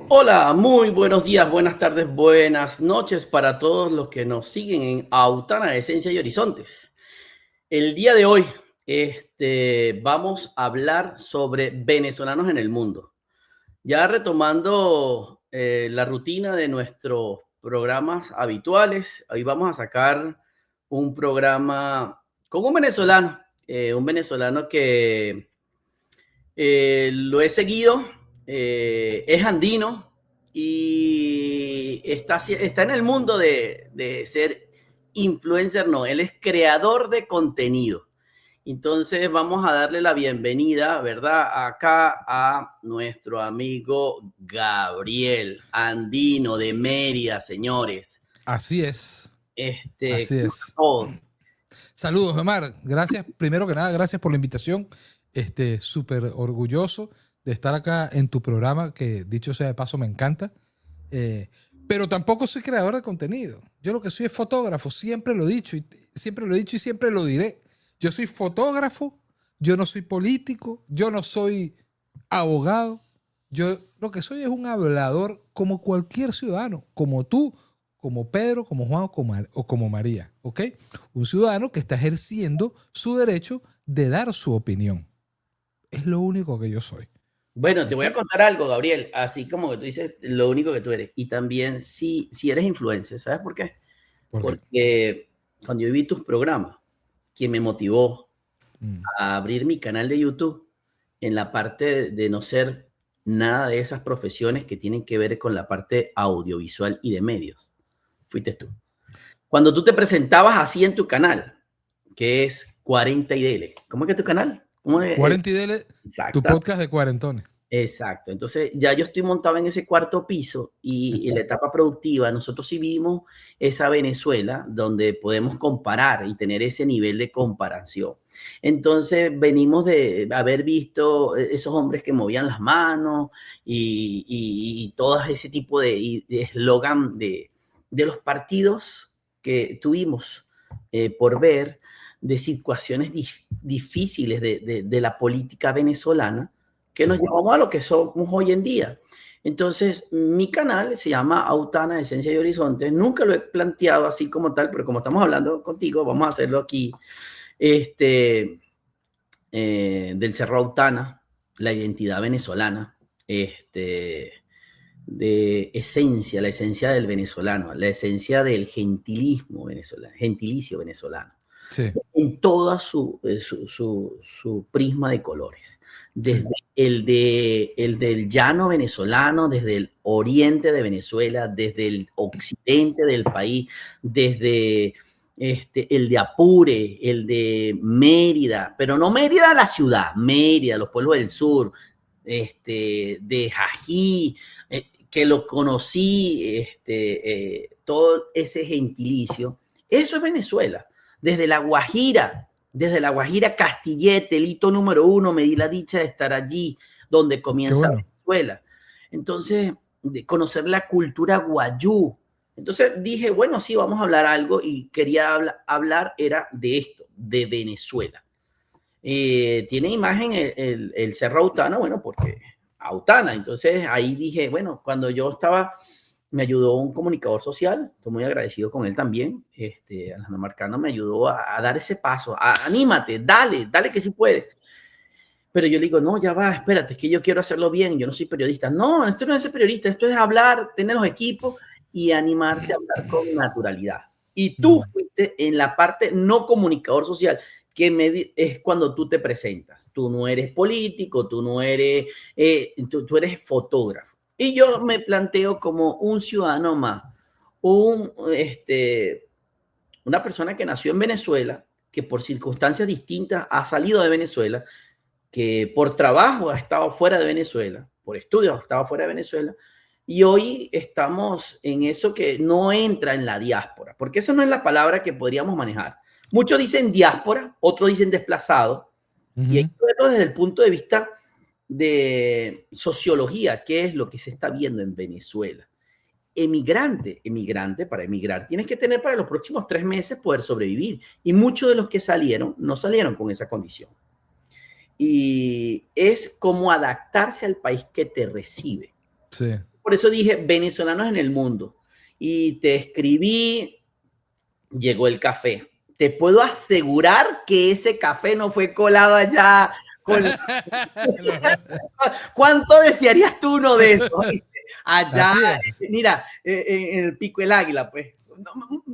Hola, muy buenos días, buenas tardes, buenas noches para todos los que nos siguen en Autana, Esencia y Horizontes. El día de hoy, vamos a hablar sobre venezolanos en el mundo. Ya retomando la rutina de nuestros programas habituales, hoy vamos a sacar un programa con un venezolano que lo he seguido, es andino y está en el mundo de ser influencer, no, él es creador de contenido. Entonces vamos a darle la bienvenida, ¿verdad? Acá a nuestro amigo Gabriel Andino de Mérida, señores. Así es, así ¿Cómo está es. todo? Saludos, Omar. Gracias, primero que nada, gracias por la invitación. Súper orgulloso de estar acá en tu programa, que dicho sea de paso me encanta. Eh, pero tampoco soy creador de contenido. Yo lo que soy es fotógrafo, siempre lo he dicho y siempre lo he dicho y siempre lo diré. Yo soy fotógrafo, yo no soy político, yo no soy abogado. Yo lo que soy es un hablador como cualquier ciudadano, como tú, como Pedro, como Juan o como María, ¿ok? Un ciudadano que está ejerciendo su derecho de dar su opinión. Es lo único que yo soy, Bueno, te ¿ok? voy a contar algo, Gabriel, así como que tú dices lo único que tú eres. Y también si eres influencer, ¿sabes por qué? ¿Por qué? Porque cuando yo vi tus programas, quien me motivó Mm. a abrir mi canal de YouTube en la parte de no ser nada de esas profesiones que tienen que ver con la parte audiovisual y de medios, fuiste tú. Cuando tú te presentabas así en tu canal, que es 40 y Dele, ¿cómo es que es tu canal? ¿Cómo es? 40 y dele, tu Exacto. podcast de cuarentones. Exacto. Entonces, ya yo estoy montado en ese cuarto piso y en la etapa productiva, nosotros sí vimos esa Venezuela donde podemos comparar y tener ese nivel de comparación. Entonces, venimos de haber visto esos hombres que movían las manos y todo ese tipo de eslogan de los partidos que tuvimos por ver, de situaciones difíciles de la política venezolana que nos Sí. llevamos a lo que somos hoy en día. Entonces, mi canal se llama Autana, Esencia y Horizontes. Nunca lo he planteado así como tal, pero como estamos hablando contigo, vamos a hacerlo aquí. Este, del Cerro Autana, la identidad venezolana, de esencia, la esencia del venezolano, la esencia del gentilismo venezolano, gentilicio venezolano Sí, en toda su prisma de colores. Desde sí. el del llano venezolano, desde el oriente de Venezuela, desde el occidente del país, desde el de Apure, el de Mérida, pero no Mérida la ciudad, Mérida, los pueblos del sur, de Jají, que lo conocí, todo ese gentilicio, eso es Venezuela desde la Guajira Castillete, el hito número 1, me di la dicha de estar allí, donde Qué comienza bueno. Venezuela. Entonces, de conocer la cultura guayú. Entonces dije, bueno, sí, vamos a hablar algo y quería hablar, era de esto, de Venezuela. Tiene imagen el Cerro Autana, bueno, porque Autana. Entonces ahí dije, bueno, cuando yo estaba, me ayudó un comunicador social, estoy muy agradecido con él también, Alejandro Marcano me ayudó a dar ese paso, anímate, dale que sí puede. Pero yo le digo, no, ya va, espérate, es que yo quiero hacerlo bien, yo no soy periodista. No, esto no es ser periodista, esto es hablar, tener los equipos y animarte a hablar con naturalidad. Y tú Mm. fuiste en la parte no comunicador social, es cuando tú te presentas. Tú no eres político, tú no eres, tú eres fotógrafo. Y yo me planteo como un ciudadano más, un, una persona que nació en Venezuela, que por circunstancias distintas ha salido de Venezuela, que por trabajo ha estado fuera de Venezuela, por estudios ha estado fuera de Venezuela, y hoy estamos en eso que no entra en la diáspora, porque esa no es la palabra que podríamos manejar. Muchos dicen diáspora, otros dicen desplazado, y hay Ujú. que verlo desde el punto de vista de sociología, qué es lo que se está viendo en Venezuela. Emigrante, para emigrar, tienes que tener para los próximos 3 meses poder sobrevivir. Y muchos de los que salieron no salieron con esa condición. Y es como adaptarse al país que te recibe. Sí. por eso dije venezolanos en el mundo. Y te escribí, llegó el café. Te puedo asegurar que ese café no fue colado allá. Con... ¿Cuánto desearías tú uno de esos? Allá, mira, en el Pico del Águila, pues.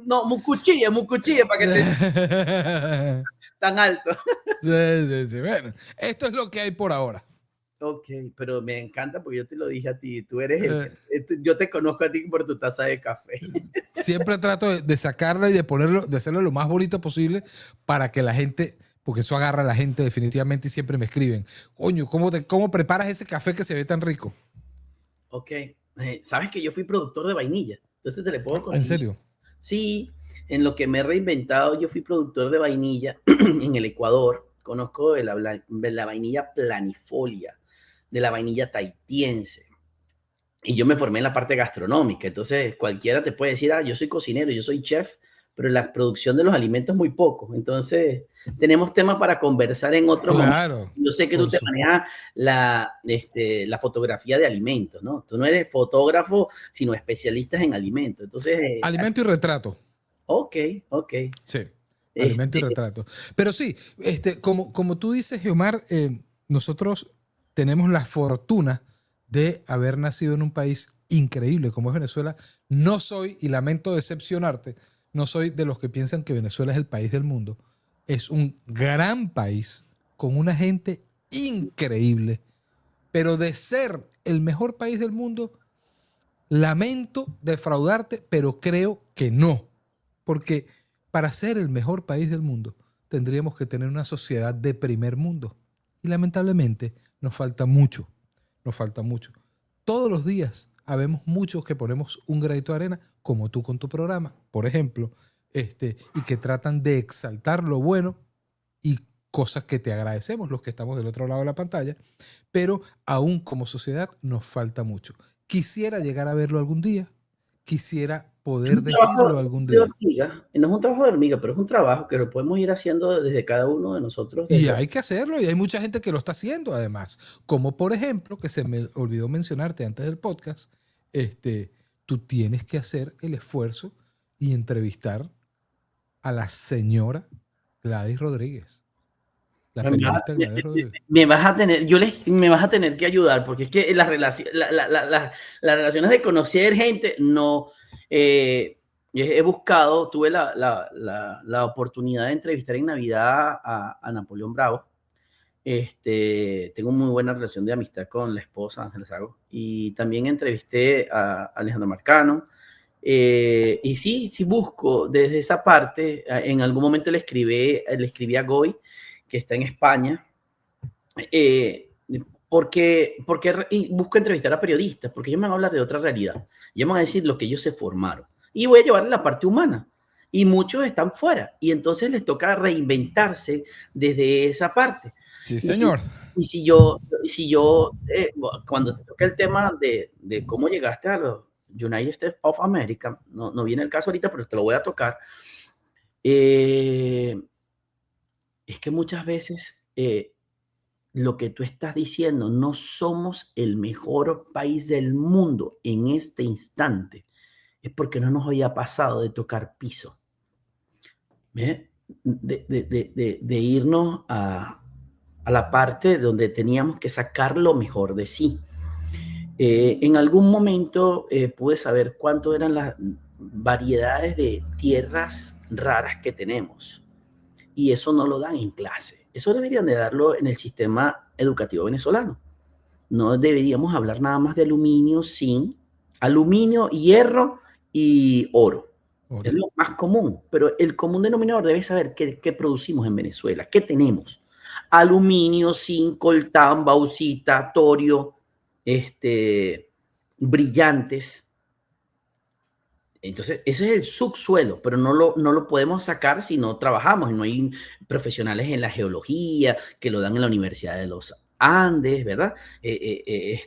No, mucuchilla, para que te... tan alto. Sí. Bueno, esto es lo que hay por ahora. Ok, pero me encanta porque yo te lo dije a ti. Tú eres yo te conozco a ti por tu taza de café. Siempre trato de sacarla y de ponerlo, de hacerlo lo más bonito posible para que la gente, porque eso agarra a la gente definitivamente y siempre me escriben, coño, ¿cómo preparas ese café que se ve tan rico? Ok, sabes que yo fui productor de vainilla, entonces te le puedo conseguir. ¿En serio? Sí, en lo que me he reinventado, yo fui productor de vainilla en el Ecuador. Conozco de la vainilla planifolia, de la vainilla tahitiense. Y yo me formé en la parte gastronómica. Entonces, cualquiera te puede decir, yo soy cocinero, yo soy chef, pero la producción de los alimentos muy poco. Entonces, tenemos temas para conversar en otro momento. Yo sé que tú te manejas la fotografía de alimentos, ¿no? Tú no eres fotógrafo, sino especialista en alimentos. Entonces, alimento y retrato. Ok. Sí, alimento y retrato. Pero sí, como tú dices, Geomar, nosotros tenemos la fortuna de haber nacido en un país increíble como es Venezuela. No soy, y lamento decepcionarte, no soy de los que piensan que Venezuela es el país del mundo. Es un gran país con una gente increíble, pero de ser el mejor país del mundo, lamento defraudarte, pero creo que no. Porque para ser el mejor país del mundo, tendríamos que tener una sociedad de primer mundo. Y lamentablemente nos falta mucho. Nos falta mucho. Todos los días habemos muchos que ponemos un granito de arena, como tú con tu programa, por ejemplo, y que tratan de exaltar lo bueno y cosas que te agradecemos los que estamos del otro lado de la pantalla, pero aún como sociedad nos falta mucho. Quisiera llegar a verlo algún día, quisiera poder decirlo algún día. No es un trabajo de hormiga, pero es un trabajo que lo podemos ir haciendo desde cada uno de nosotros. Y hay que hacerlo, y hay mucha gente que lo está haciendo además. Como por ejemplo, que se me olvidó mencionarte antes del podcast, tú tienes que hacer el esfuerzo y entrevistar a la señora Gladys Rodríguez. La periodista Gladys Rodríguez. Me vas a tener que ayudar, porque es que las relaciones de conocer gente, no... he buscado, tuve la oportunidad de entrevistar en Navidad a Napoleón Bravo. Tengo muy buena relación de amistad con la esposa Ángela Sago, y también entrevisté a Alejandro Marcano. Y sí busco desde esa parte. En algún momento le escribí a Goy, que está en España, porque busco entrevistar a periodistas, porque ellos me van a hablar de otra realidad. Ellos me van a decir lo que ellos se formaron. Y voy a llevarle la parte humana. Y muchos están fuera. Y entonces les toca reinventarse desde esa parte. Sí, señor. Y si yo cuando te toca el tema de cómo llegaste a los United States of America, no viene el caso ahorita, pero te lo voy a tocar. Es que muchas veces lo que tú estás diciendo, no somos el mejor país del mundo en este instante, es porque no nos había pasado de tocar piso. De irnos a la parte donde teníamos que sacar lo mejor de sí. En algún momento pude saber cuánto eran las variedades de tierras raras que tenemos, y eso no lo dan en clase. Eso deberían de darlo en el sistema educativo venezolano. No deberíamos hablar nada más de aluminio, zinc, aluminio, hierro y oro. Es lo más común, pero el común denominador debe saber qué producimos en Venezuela, qué tenemos. Aluminio, zinc, coltán, bauxita, torio, brillantes. Entonces, ese es el subsuelo, pero no lo podemos sacar si no trabajamos. No hay profesionales en la geología que lo dan en la Universidad de los Andes, ¿verdad? Y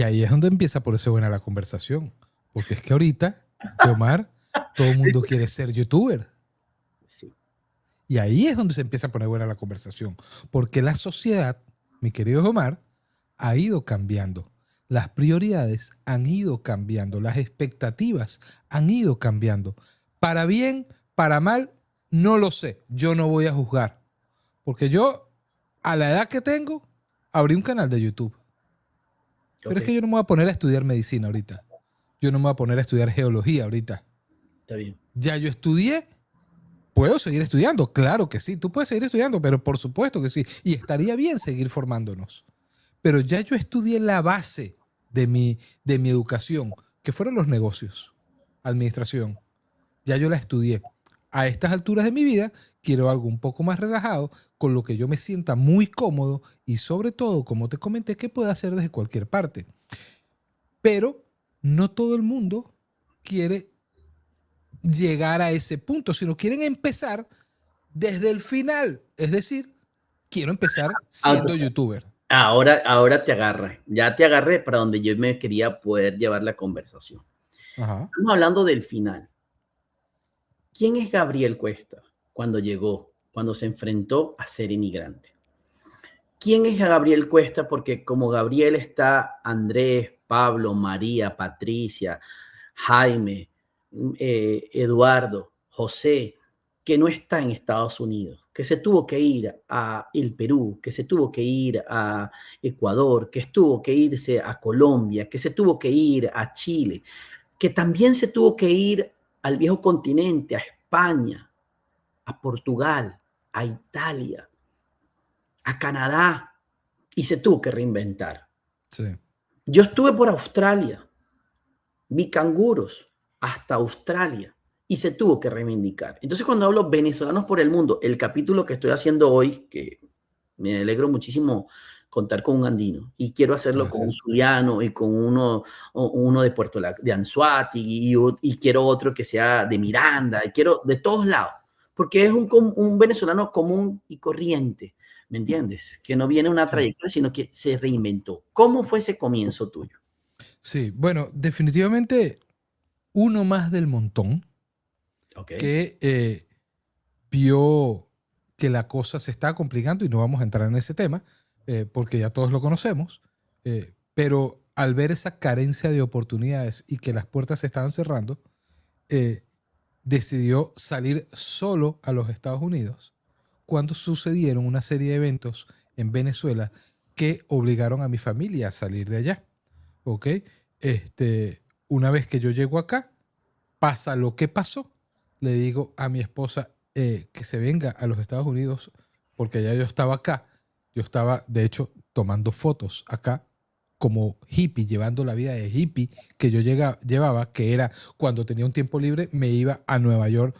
ahí es donde empieza por eso buena la conversación. Porque es que ahorita, Omar, todo el mundo quiere ser youtuber. Sí. Y ahí es donde se empieza a poner buena la conversación. Porque la sociedad, mi querido Omar, ha ido cambiando. las prioridades han ido cambiando, las expectativas han ido cambiando. Para bien, para mal, no lo sé. Yo no voy a juzgar. Porque yo, a la edad que tengo, abrí un canal de YouTube. Pero es que yo no me voy a poner a estudiar medicina ahorita. Yo no me voy a poner a estudiar geología ahorita. Está bien. Ya yo estudié. ¿Puedo seguir estudiando? Claro que sí. Tú puedes seguir estudiando, pero por supuesto que sí. Y estaría bien seguir formándonos. Pero ya yo estudié la base de mi educación, que fueron los negocios, administración. Ya yo la estudié. A estas alturas de mi vida, quiero algo un poco más relajado, con lo que yo me sienta muy cómodo y sobre todo, como te comenté, que pueda hacer desde cualquier parte. Pero no todo el mundo quiere llegar a ese punto, sino quieren empezar desde el final. Es decir, quiero empezar siendo youtuber. Ahora te agarré. Ya te agarré para donde yo me quería poder llevar la conversación. Ajá. Estamos hablando del final. ¿Quién es Gabriel Cuesta cuando llegó, cuando se enfrentó a ser inmigrante? ¿Quién es Gabriel Cuesta? Porque como Gabriel está Andrés, Pablo, María, Patricia, Jaime, Eduardo, José, que no está en Estados Unidos, que se tuvo que ir a el Perú, que se tuvo que ir a Ecuador, que tuvo que irse a Colombia, que se tuvo que ir a Chile, que también se tuvo que ir al viejo continente, a España, a Portugal, a Italia, a Canadá, y se tuvo que reinventar. Sí. Yo estuve por Australia, vi canguros hasta Australia y se tuvo que reivindicar. Entonces, cuando hablo venezolanos por el mundo, el capítulo que estoy haciendo hoy, que me alegro muchísimo contar con un andino y quiero hacerlo Gracias. con un zuliano y con uno de Puerto de Anzoátegui y quiero otro que sea de Miranda y quiero de todos lados, porque es un venezolano común y corriente, ¿me entiendes? Que no viene una trayectoria, sino que se reinventó. ¿Cómo fue ese comienzo tuyo? Sí, bueno, definitivamente uno más del montón que vio que la cosa se está complicando y no vamos a entrar en ese tema porque ya todos lo conocemos, pero al ver esa carencia de oportunidades y que las puertas se estaban cerrando, decidió salir solo a los Estados Unidos cuando sucedieron una serie de eventos en Venezuela que obligaron a mi familia a salir de allá. ¿Ok? Una vez que yo llego acá, pasa lo que pasó. Le digo a mi esposa que se venga a los Estados Unidos porque ya yo estaba acá. Yo estaba, de hecho, tomando fotos acá como hippie, llevando la vida de hippie que yo llevaba, que era cuando tenía un tiempo libre, me iba a Nueva York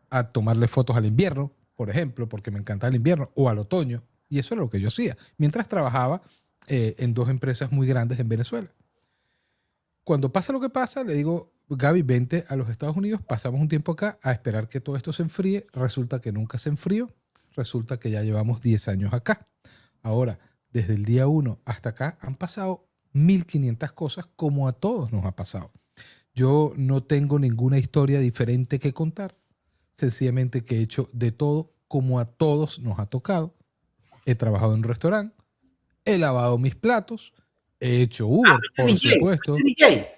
a tomarle fotos al invierno, por ejemplo, porque me encantaba el invierno, o al otoño. Y eso era lo que yo hacía, mientras trabajaba en dos empresas muy grandes en Venezuela. Cuando pasa lo que pasa, le digo, Gaby, vente a los Estados Unidos, pasamos un tiempo acá a esperar que todo esto se enfríe. Resulta que nunca se enfrió, resulta que ya llevamos 10 años acá. Ahora, desde el día 1 hasta acá han pasado 1500 cosas como a todos nos ha pasado. Yo no tengo ninguna historia diferente que contar, sencillamente que he hecho de todo como a todos nos ha tocado. He trabajado en un restaurante, he lavado mis platos, he hecho Uber, por DJ, supuesto.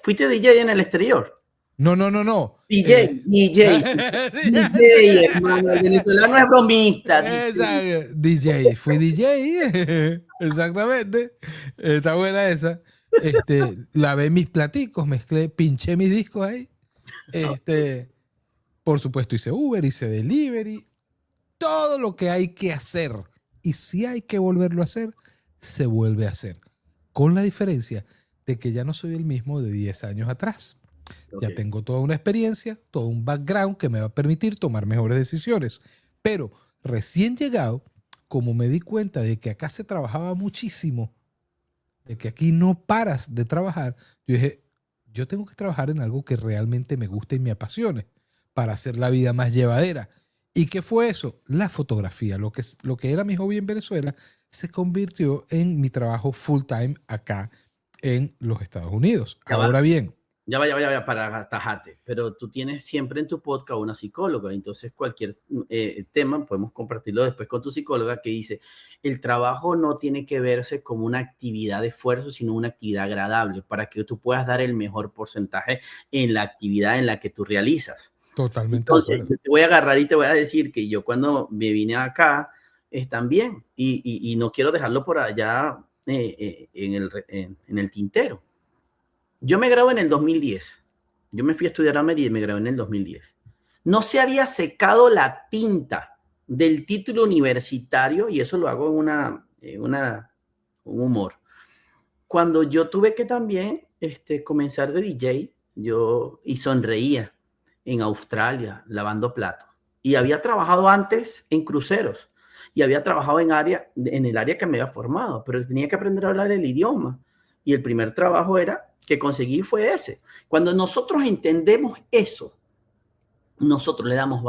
fuiste DJ en el exterior. No. DJ, hermano, el venezolano es bromista. DJ, fui DJ, exactamente. Está buena esa. Lavé mis platicos, mezclé, pinché mis discos ahí. Por supuesto hice Uber, hice delivery, todo lo que hay que hacer. Y si hay que volverlo a hacer, se vuelve a hacer. Con la diferencia de que ya no soy el mismo de 10 años atrás. Ya tengo toda una experiencia, todo un background que me va a permitir tomar mejores decisiones. Pero recién llegado, como me di cuenta de que acá se trabajaba muchísimo, de que aquí no paras de trabajar, yo dije, yo tengo que trabajar en algo que realmente me guste y me apasione para hacer la vida más llevadera. ¿Y qué fue eso? La fotografía. Lo que era mi hobby en Venezuela se convirtió en mi trabajo full time acá en los Estados Unidos. Ahora bien. ya va, para tajate, pero tú tienes siempre en tu podcast una psicóloga, entonces cualquier tema podemos compartirlo después con tu psicóloga que dice, el trabajo no tiene que verse como una actividad de esfuerzo, sino una actividad agradable para que tú puedas dar el mejor porcentaje en la actividad en la que tú realizas. Totalmente de Entonces, acuerdo. yo te voy a agarrar y te voy a decir que yo cuando me vine acá, también, y no quiero dejarlo por allá en el tintero. Yo me gradué en el 2010. Yo me fui a estudiar a Mérida y me gradué en el 2010. No se había secado la tinta del título universitario, y eso lo hago un humor. Cuando yo tuve que también comenzar de DJ, y sonreía en Australia lavando platos. Y había trabajado antes en cruceros y había trabajado en el área que me había formado, pero tenía que aprender a hablar el idioma. Y el primer trabajo que conseguí fue ese. Cuando nosotros entendemos eso, nosotros le damos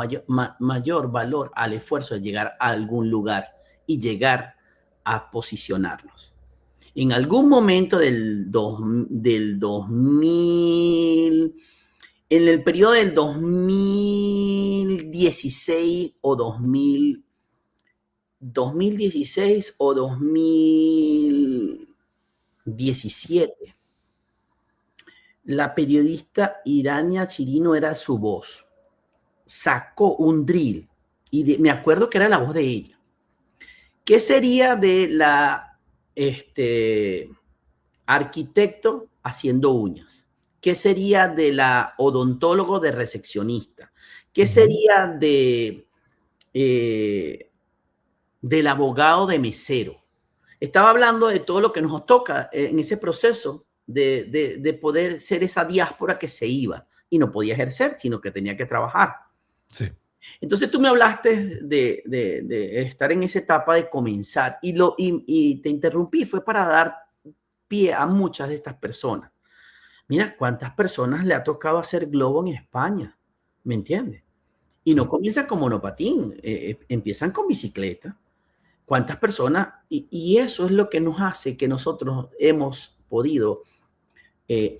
mayor valor al esfuerzo de llegar a algún lugar y llegar a posicionarnos. En algún momento del 2000, en el periodo del 2016 o 2016 o 2017, la periodista Irania Chirino era su voz. Sacó un drill y me acuerdo que era la voz de ella. ¿Qué sería de la arquitecto haciendo uñas? ¿Qué sería de la odontólogo de recepcionista? ¿Qué sería del abogado de mesero? Estaba hablando de todo lo que nos toca en ese proceso de poder ser esa diáspora que se iba y no podía ejercer, sino que tenía que trabajar. Sí. Entonces tú me hablaste de estar en esa etapa de comenzar y te interrumpí, fue para dar pie a muchas de estas personas. Mira cuántas personas le ha tocado hacer globo en España, ¿me entiendes? Y no comienzan con monopatín, empiezan con bicicleta. ¿Cuántas personas? Y eso es lo que nos hace que nosotros hemos podido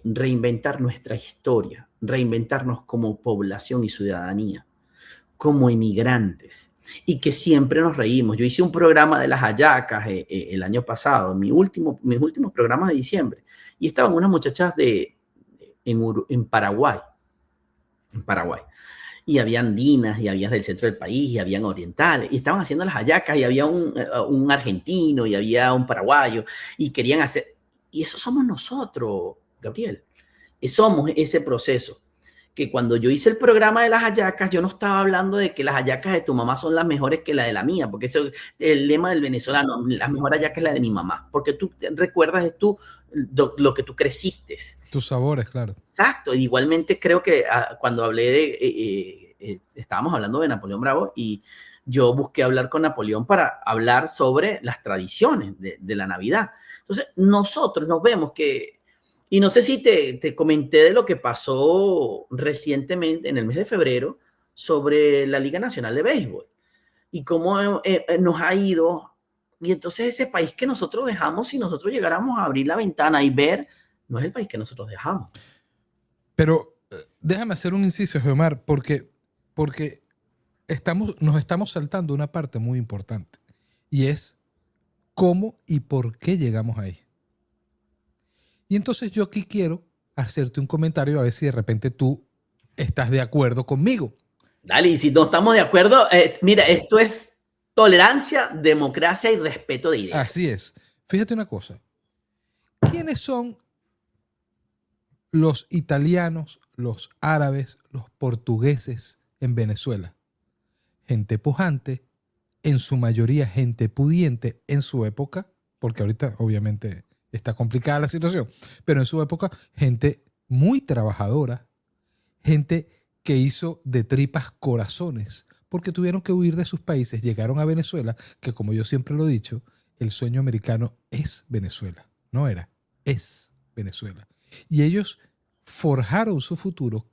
reinventar nuestra historia, reinventarnos como población y ciudadanía, como inmigrantes, y que siempre nos reímos. Yo hice un programa de las hallacas el año pasado, mis últimos programas de diciembre, y estaban unas muchachas en Paraguay, y había andinas, y había del centro del país, y habían orientales, y estaban haciendo las hallacas, y había un argentino, y había un paraguayo, y querían hacer, y eso somos nosotros, Gabriel, somos ese proceso. Que cuando yo hice el programa de las hallacas, yo no estaba hablando de que las hallacas de tu mamá son las mejores que la de la mía, porque eso es el lema del venezolano, la mejor hallaca es la de mi mamá, porque tú recuerdas lo que tú creciste. Tus sabores, claro. Exacto, igualmente creo que cuando hablé estábamos hablando de Napoleón Bravo y yo busqué hablar con Napoleón para hablar sobre las tradiciones de la Navidad. Entonces, nosotros nos vemos que y no sé si te comenté de lo que pasó recientemente en el mes de febrero sobre la Liga Nacional de Béisbol y cómo nos ha ido. Y entonces ese país que nosotros dejamos, si nosotros llegáramos a abrir la ventana y ver, no es el país que nosotros dejamos. Pero déjame hacer un inciso, Geomar, porque nos estamos saltando una parte muy importante y es cómo y por qué llegamos ahí. Y entonces yo aquí quiero hacerte un comentario a ver si de repente tú estás de acuerdo conmigo. Dale, y si no estamos de acuerdo, mira, esto es tolerancia, democracia y respeto de ideas. Así es. Fíjate una cosa. ¿Quiénes son los italianos, los árabes, los portugueses en Venezuela? Gente pujante, en su mayoría gente pudiente en su época, porque ahorita obviamente está complicada la situación, pero en su época gente muy trabajadora, gente que hizo de tripas corazones, porque tuvieron que huir de sus países, llegaron a Venezuela, que como yo siempre lo he dicho, el sueño americano es Venezuela, no era, es Venezuela. Y ellos forjaron su futuro,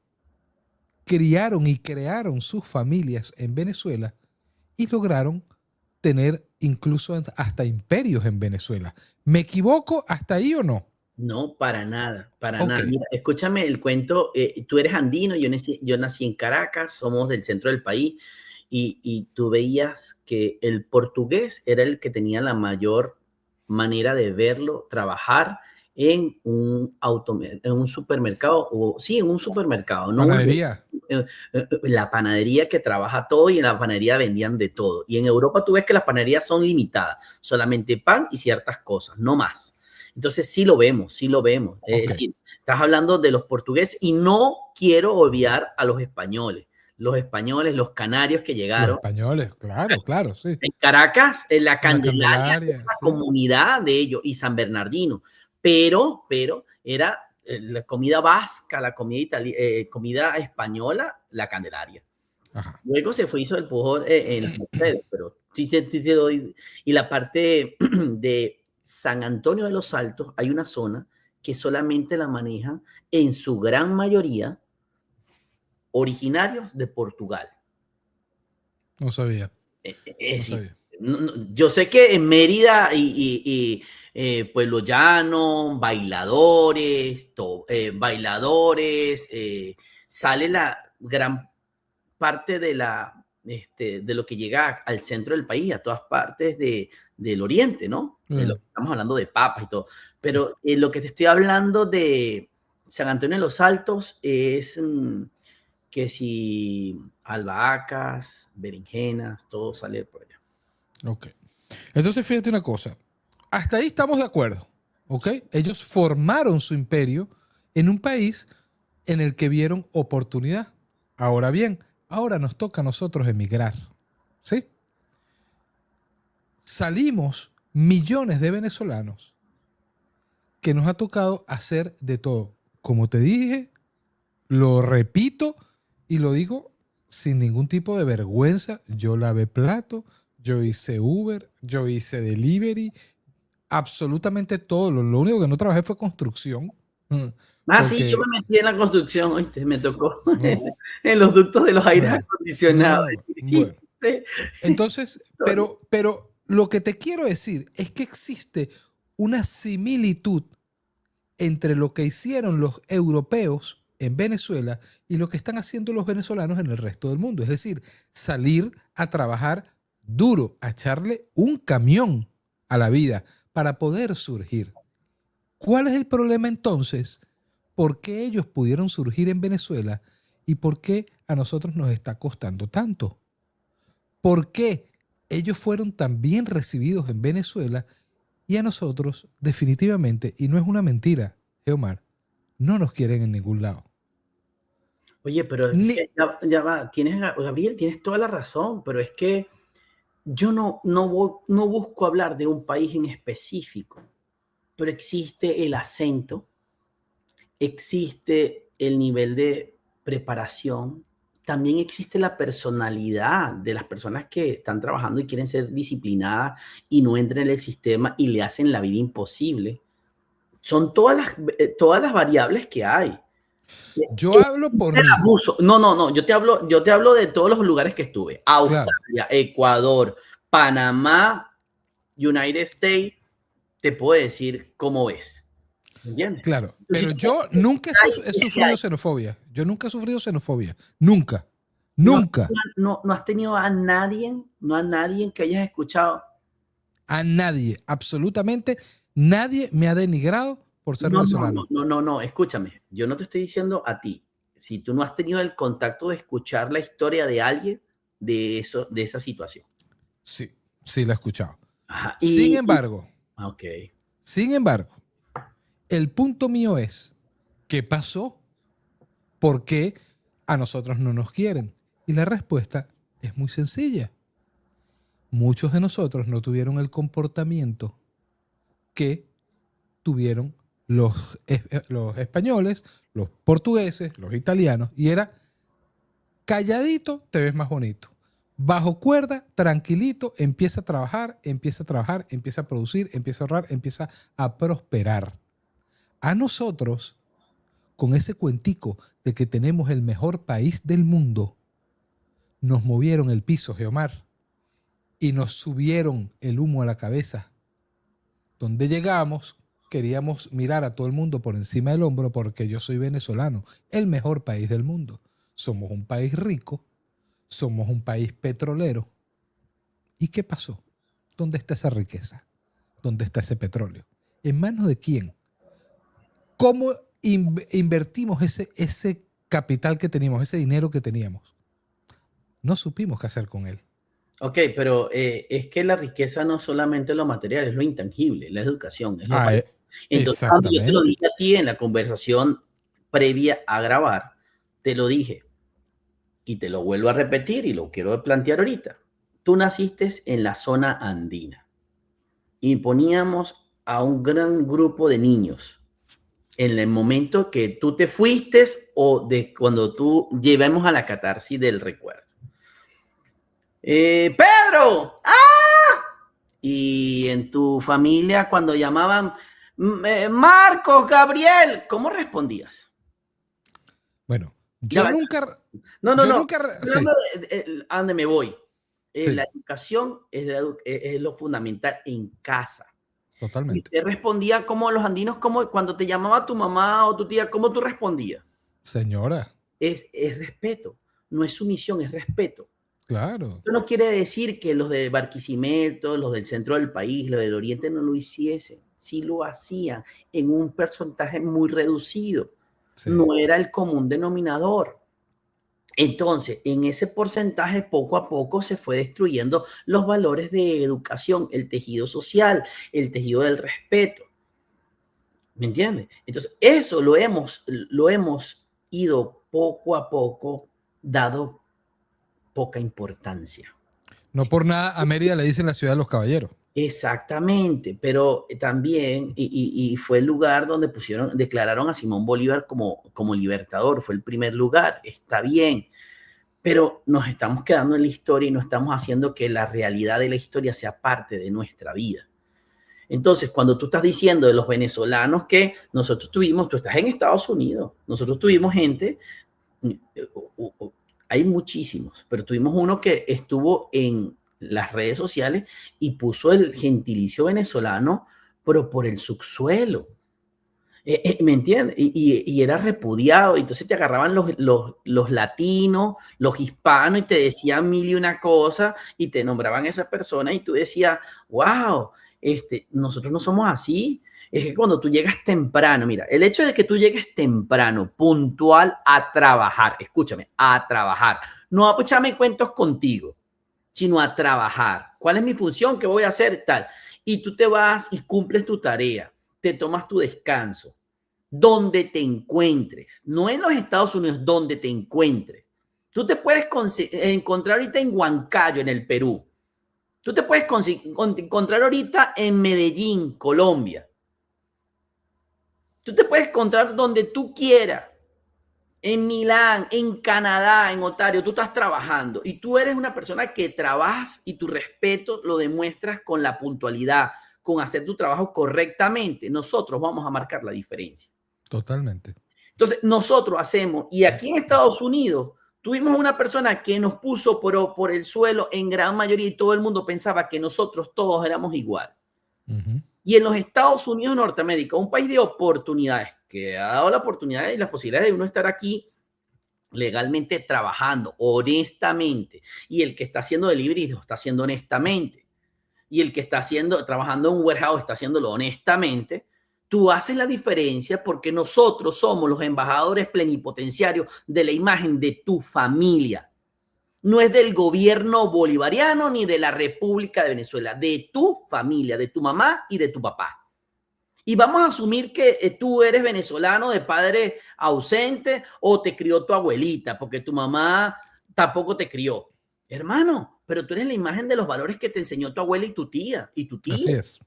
criaron y crearon sus familias en Venezuela y lograron tener incluso hasta imperios en Venezuela. ¿Me equivoco hasta ahí o no? No, para nada, para Ok, nada. Mira, escúchame el cuento, tú eres andino, yo nací en Caracas, somos del centro del país, y tú veías que el portugués era el que tenía la mayor manera de verlo, trabajar en un supermercado, o sí, en un supermercado, no una, panadería. la panadería que trabaja todo y en la panadería vendían de todo. Y en Europa tú ves que las panaderías son limitadas, solamente pan y ciertas cosas, no más. Entonces sí lo vemos, sí lo vemos. Es Ok, decir, estás hablando de los portugueses y no quiero obviar a los españoles, los canarios que los llegaron. españoles, claro, claro, sí. En Caracas, en la La Candelaria es Candelaria, la sí. comunidad de ellos y San Bernardino, pero era la comida vasca, la comida española, la Candelaria. Ajá. Luego se fue, hizo el pujol en Mercedes, pero sí te doy. Y la parte de San Antonio de los Altos, hay una zona que solamente la maneja en su gran mayoría originarios de Portugal. No sabía, Es no decir, sabía. yo sé que en Mérida y Pueblo Llano, bailadores, sale la gran parte de lo que llega al centro del país, a todas partes del oriente, ¿no? De lo Mm, que estamos hablando de papas y todo. Pero lo que te estoy hablando de San Antonio de los Altos es que si albahacas, berenjenas, todo sale por allá. ok. Entonces, fíjate una cosa. Hasta ahí estamos de acuerdo. ¿Ok? Ellos formaron su imperio en un país en el que vieron oportunidad. Ahora bien, ahora nos toca a nosotros emigrar. ¿Sí? Salimos millones de venezolanos que nos ha tocado hacer de todo. Como te dije, lo repito y lo digo sin ningún tipo de vergüenza. Yo lavé plato, yo hice Uber, yo hice delivery, absolutamente todo. Lo único que no trabajé fue construcción. Ah, sí, yo Porque, me metí en la construcción, ¿oíste? Me tocó no, en los ductos de los aires bueno, acondicionados. Sí, bueno. sí, Entonces, pero lo que te quiero decir es que existe una similitud entre lo que hicieron los europeos en Venezuela y lo que están haciendo los venezolanos en el resto del mundo. Es decir, salir a trabajar duro, a echarle un camión a la vida para poder surgir. ¿Cuál es el problema entonces? ¿Por qué ellos pudieron surgir en Venezuela y por qué a nosotros nos está costando tanto? ¿Por qué ellos fueron tan bien recibidos en Venezuela y a nosotros definitivamente, y no es una mentira, Geomar, no nos quieren en ningún lado? oye, pero es Ni, que ya va, Gabriel, tienes toda la razón, pero es que yo no busco hablar de un país en específico, pero existe el acento, existe el nivel de preparación, también existe la personalidad de las personas que están trabajando y quieren ser disciplinadas y no entran en el sistema y le hacen la vida imposible. Son todas las variables que hay. yo hablo por El mí, abuso. No, no, no. Yo te hablo de todos los lugares que estuve. claro, Australia, Ecuador, Panamá, United States. Te puedo decir cómo ves. ¿Entiendes? claro, Entonces, pero yo nunca he ¿qué hay? sufrido xenofobia. Yo nunca he sufrido xenofobia. Nunca. No, Nunca. no has tenido no a nadie que hayas escuchado. A nadie, absolutamente nadie me ha denigrado por ser No, no, no, venezolano. no, no, no. Escúchame. Yo no te estoy diciendo a ti. Si tú no has tenido el contacto de escuchar la historia de alguien de eso, de esa situación. Sí, sí la he escuchado. Ajá. Sin embargo, Ok. sin embargo, el punto mío es, ¿qué pasó? ¿Por qué a nosotros no nos quieren? Y la respuesta es muy sencilla. Muchos de nosotros no tuvieron el comportamiento que tuvieron los españoles, los portugueses, los italianos, y era calladito, te ves más bonito. Bajo cuerda, tranquilito, empieza a trabajar, empieza a trabajar, empieza a producir, empieza a ahorrar, empieza a prosperar. A nosotros, con ese cuentico de que tenemos el mejor país del mundo, nos movieron el piso, Geomar, y nos subieron el humo a la cabeza. Donde llegamos, queríamos mirar a todo el mundo por encima del hombro porque yo soy venezolano, el mejor país del mundo. Somos un país rico, somos un país petrolero. ¿Y qué pasó? ¿Dónde está esa riqueza? ¿Dónde está ese petróleo? ¿En manos de quién? ¿Cómo invertimos ese capital que teníamos, ese dinero que teníamos? No supimos qué hacer con él. Ok, pero es que la riqueza no solamente lo material, es lo intangible, la educación, es lo valor. Entonces, cuando yo te lo Exactamente. dije a ti en la conversación previa a grabar, te lo dije y te lo vuelvo a repetir y lo quiero plantear ahorita. Tú naciste en la zona andina y poníamos a un gran grupo de niños en el momento que tú te fuiste o de cuando tú llevemos a la catarsis del recuerdo. Pedro, y en tu familia cuando llamaban Marcos, Gabriel, ¿cómo respondías? Bueno, Ya yo va. nunca, No, no, yo no. nunca, sí, Hablando a dónde me voy. La sí, educación es lo fundamental en casa. Y totalmente. usted respondía como los andinos, como cuando te llamaba tu mamá o tu tía, ¿cómo tú respondías? Señora, Es respeto, no es sumisión, es respeto. claro, Eso no quiere decir que los de Barquisimeto, los del centro del país, los del oriente no lo hiciesen. Sí lo hacían en un porcentaje muy reducido. sí. No era el común denominador. Entonces, en ese porcentaje, poco a poco se fue destruyendo los valores de educación, el tejido social, el tejido del respeto. ¿Me entiendes? Entonces, eso lo hemos ido poco a poco dado poca importancia. No por nada a Mérida le dicen la ciudad de los caballeros. Exactamente, pero también, y fue el lugar donde declararon a Simón Bolívar como libertador, fue el primer lugar, está bien, pero nos estamos quedando en la historia y no estamos haciendo que la realidad de la historia sea parte de nuestra vida. Entonces, cuando tú estás diciendo de los venezolanos que nosotros tuvimos, tú estás en Estados Unidos, nosotros tuvimos gente, hay muchísimos, pero tuvimos uno que estuvo en las redes sociales y puso el gentilicio venezolano, pero por el subsuelo. ¿Me entiendes? Y era repudiado. Entonces te agarraban los latinos, los hispanos y te decían mil y una cosa y te nombraban a esa persona y tú decías, wow, nosotros no somos así. Es que cuando tú llegas temprano, mira, el hecho de que tú llegues temprano, puntual a trabajar, escúchame, a trabajar, no a echarme cuentos contigo, sino a trabajar. ¿Cuál es mi función? ¿Qué voy a hacer? Tal. Y tú te vas y cumples tu tarea, te tomas tu descanso, donde te encuentres, no en los Estados Unidos, donde te encuentres. Tú te puedes encontrar ahorita en Huancayo, en el Perú. Tú te puedes encontrar ahorita en Medellín, Colombia. Tú te puedes encontrar donde tú quieras. En Milán, en Canadá, en Ontario, tú estás trabajando y tú eres una persona que trabajas y tu respeto lo demuestras con la puntualidad, con hacer tu trabajo correctamente. Nosotros vamos a marcar la diferencia. Totalmente. Entonces, nosotros hacemos, y aquí en Estados Unidos, tuvimos una persona que nos puso por el suelo en gran mayoría y todo el mundo pensaba que nosotros todos éramos igual. Y en los Estados Unidos de Norteamérica, un país de oportunidades, que ha dado la oportunidad y las posibilidades de uno estar aquí legalmente trabajando, honestamente, y el que está haciendo delivery lo está haciendo honestamente, y el que está trabajando en un warehouse está haciéndolo honestamente, tú haces la diferencia porque nosotros somos los embajadores plenipotenciarios de la imagen de tu familia. No es del gobierno bolivariano ni de la República de Venezuela, de tu familia, de tu mamá y de tu papá. Y vamos a asumir que tú eres venezolano de padre ausente o te crió tu abuelita, porque tu mamá tampoco te crió. Hermano, pero tú eres la imagen de los valores que te enseñó tu abuela y tu tía y tu Así tío. es.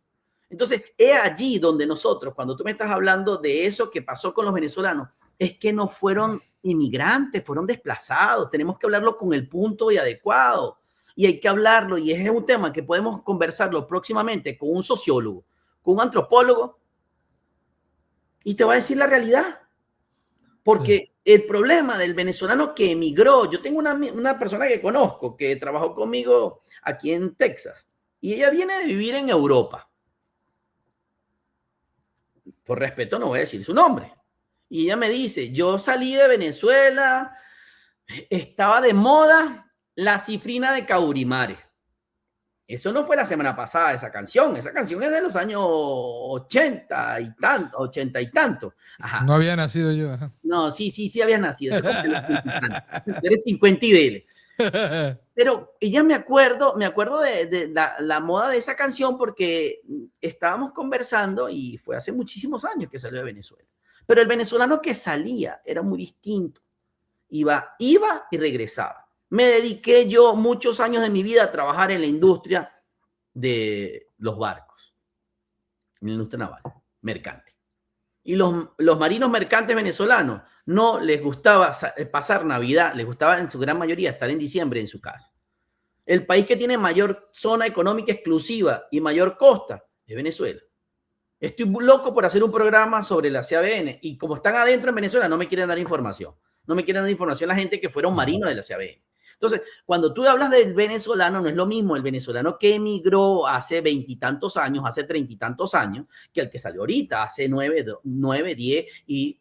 Entonces, es allí donde nosotros, cuando tú me estás hablando de eso que pasó con los venezolanos, es que no fueron inmigrantes, fueron desplazados. Tenemos que hablarlo con el punto y adecuado. Y hay que hablarlo, y es un tema que podemos conversarlo próximamente con un sociólogo, con un antropólogo, y te va a decir la realidad. Porque el problema del venezolano que emigró, yo tengo una persona que conozco que trabajó conmigo aquí en Texas, y ella viene de vivir en Europa. por respeto no voy a decir su nombre. Y ella me dice, yo salí de Venezuela, estaba de moda la cifrina de Caurimare. Eso no fue la semana pasada, esa canción es de los años 80 y tanto, 80 y tanto. Ajá. No había nacido yo. Ajá. No, sí había nacido. Eso como de los 50 y tantos. Tú eres 50 y dele. Pero ella me acuerdo de la moda de esa canción porque estábamos conversando y fue hace muchísimos años que salió de Venezuela. Pero el venezolano que salía era muy distinto. Iba y regresaba. Me dediqué yo muchos años de mi vida a trabajar en la industria de los barcos, en la industria naval, mercante. Y los marinos mercantes venezolanos no les gustaba pasar Navidad, les gustaba en su gran mayoría estar en diciembre en su casa. El país que tiene mayor zona económica exclusiva y mayor costa es Venezuela. Estoy loco por hacer un programa sobre la CABN y como están adentro en Venezuela no me quieren dar información. No me quieren dar información la gente que fueron marinos de la CABN. Entonces, cuando tú hablas del venezolano, no es lo mismo el venezolano que emigró hace 20 y tantos años, hace 30 y tantos años, que el que salió ahorita, hace 9, 10 y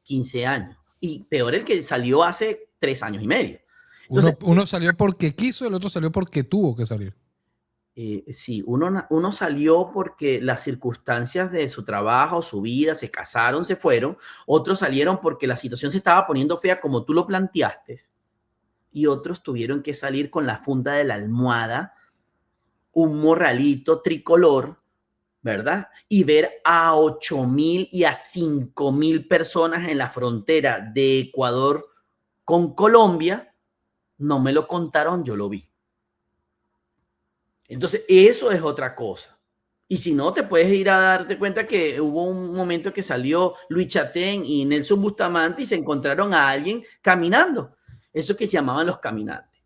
15 años. Y peor el que salió hace 3 años y medio. Entonces, uno salió porque quiso, el otro salió porque tuvo que salir. Sí, uno salió porque las circunstancias de su trabajo, su vida, se casaron, se fueron. Otros salieron porque la situación se estaba poniendo fea como tú lo planteaste. Y otros tuvieron que salir con la funda de la almohada, un morralito tricolor, ¿verdad? Y ver a 8,000 y a 5,000 personas en la frontera de Ecuador con Colombia. No me lo contaron, yo lo vi. Entonces, eso es otra cosa. Y si no, te puedes ir a darte cuenta que hubo un momento que salió Luis Chatén y Nelson Bustamante y se encontraron a alguien caminando. Eso que llamaban los caminantes.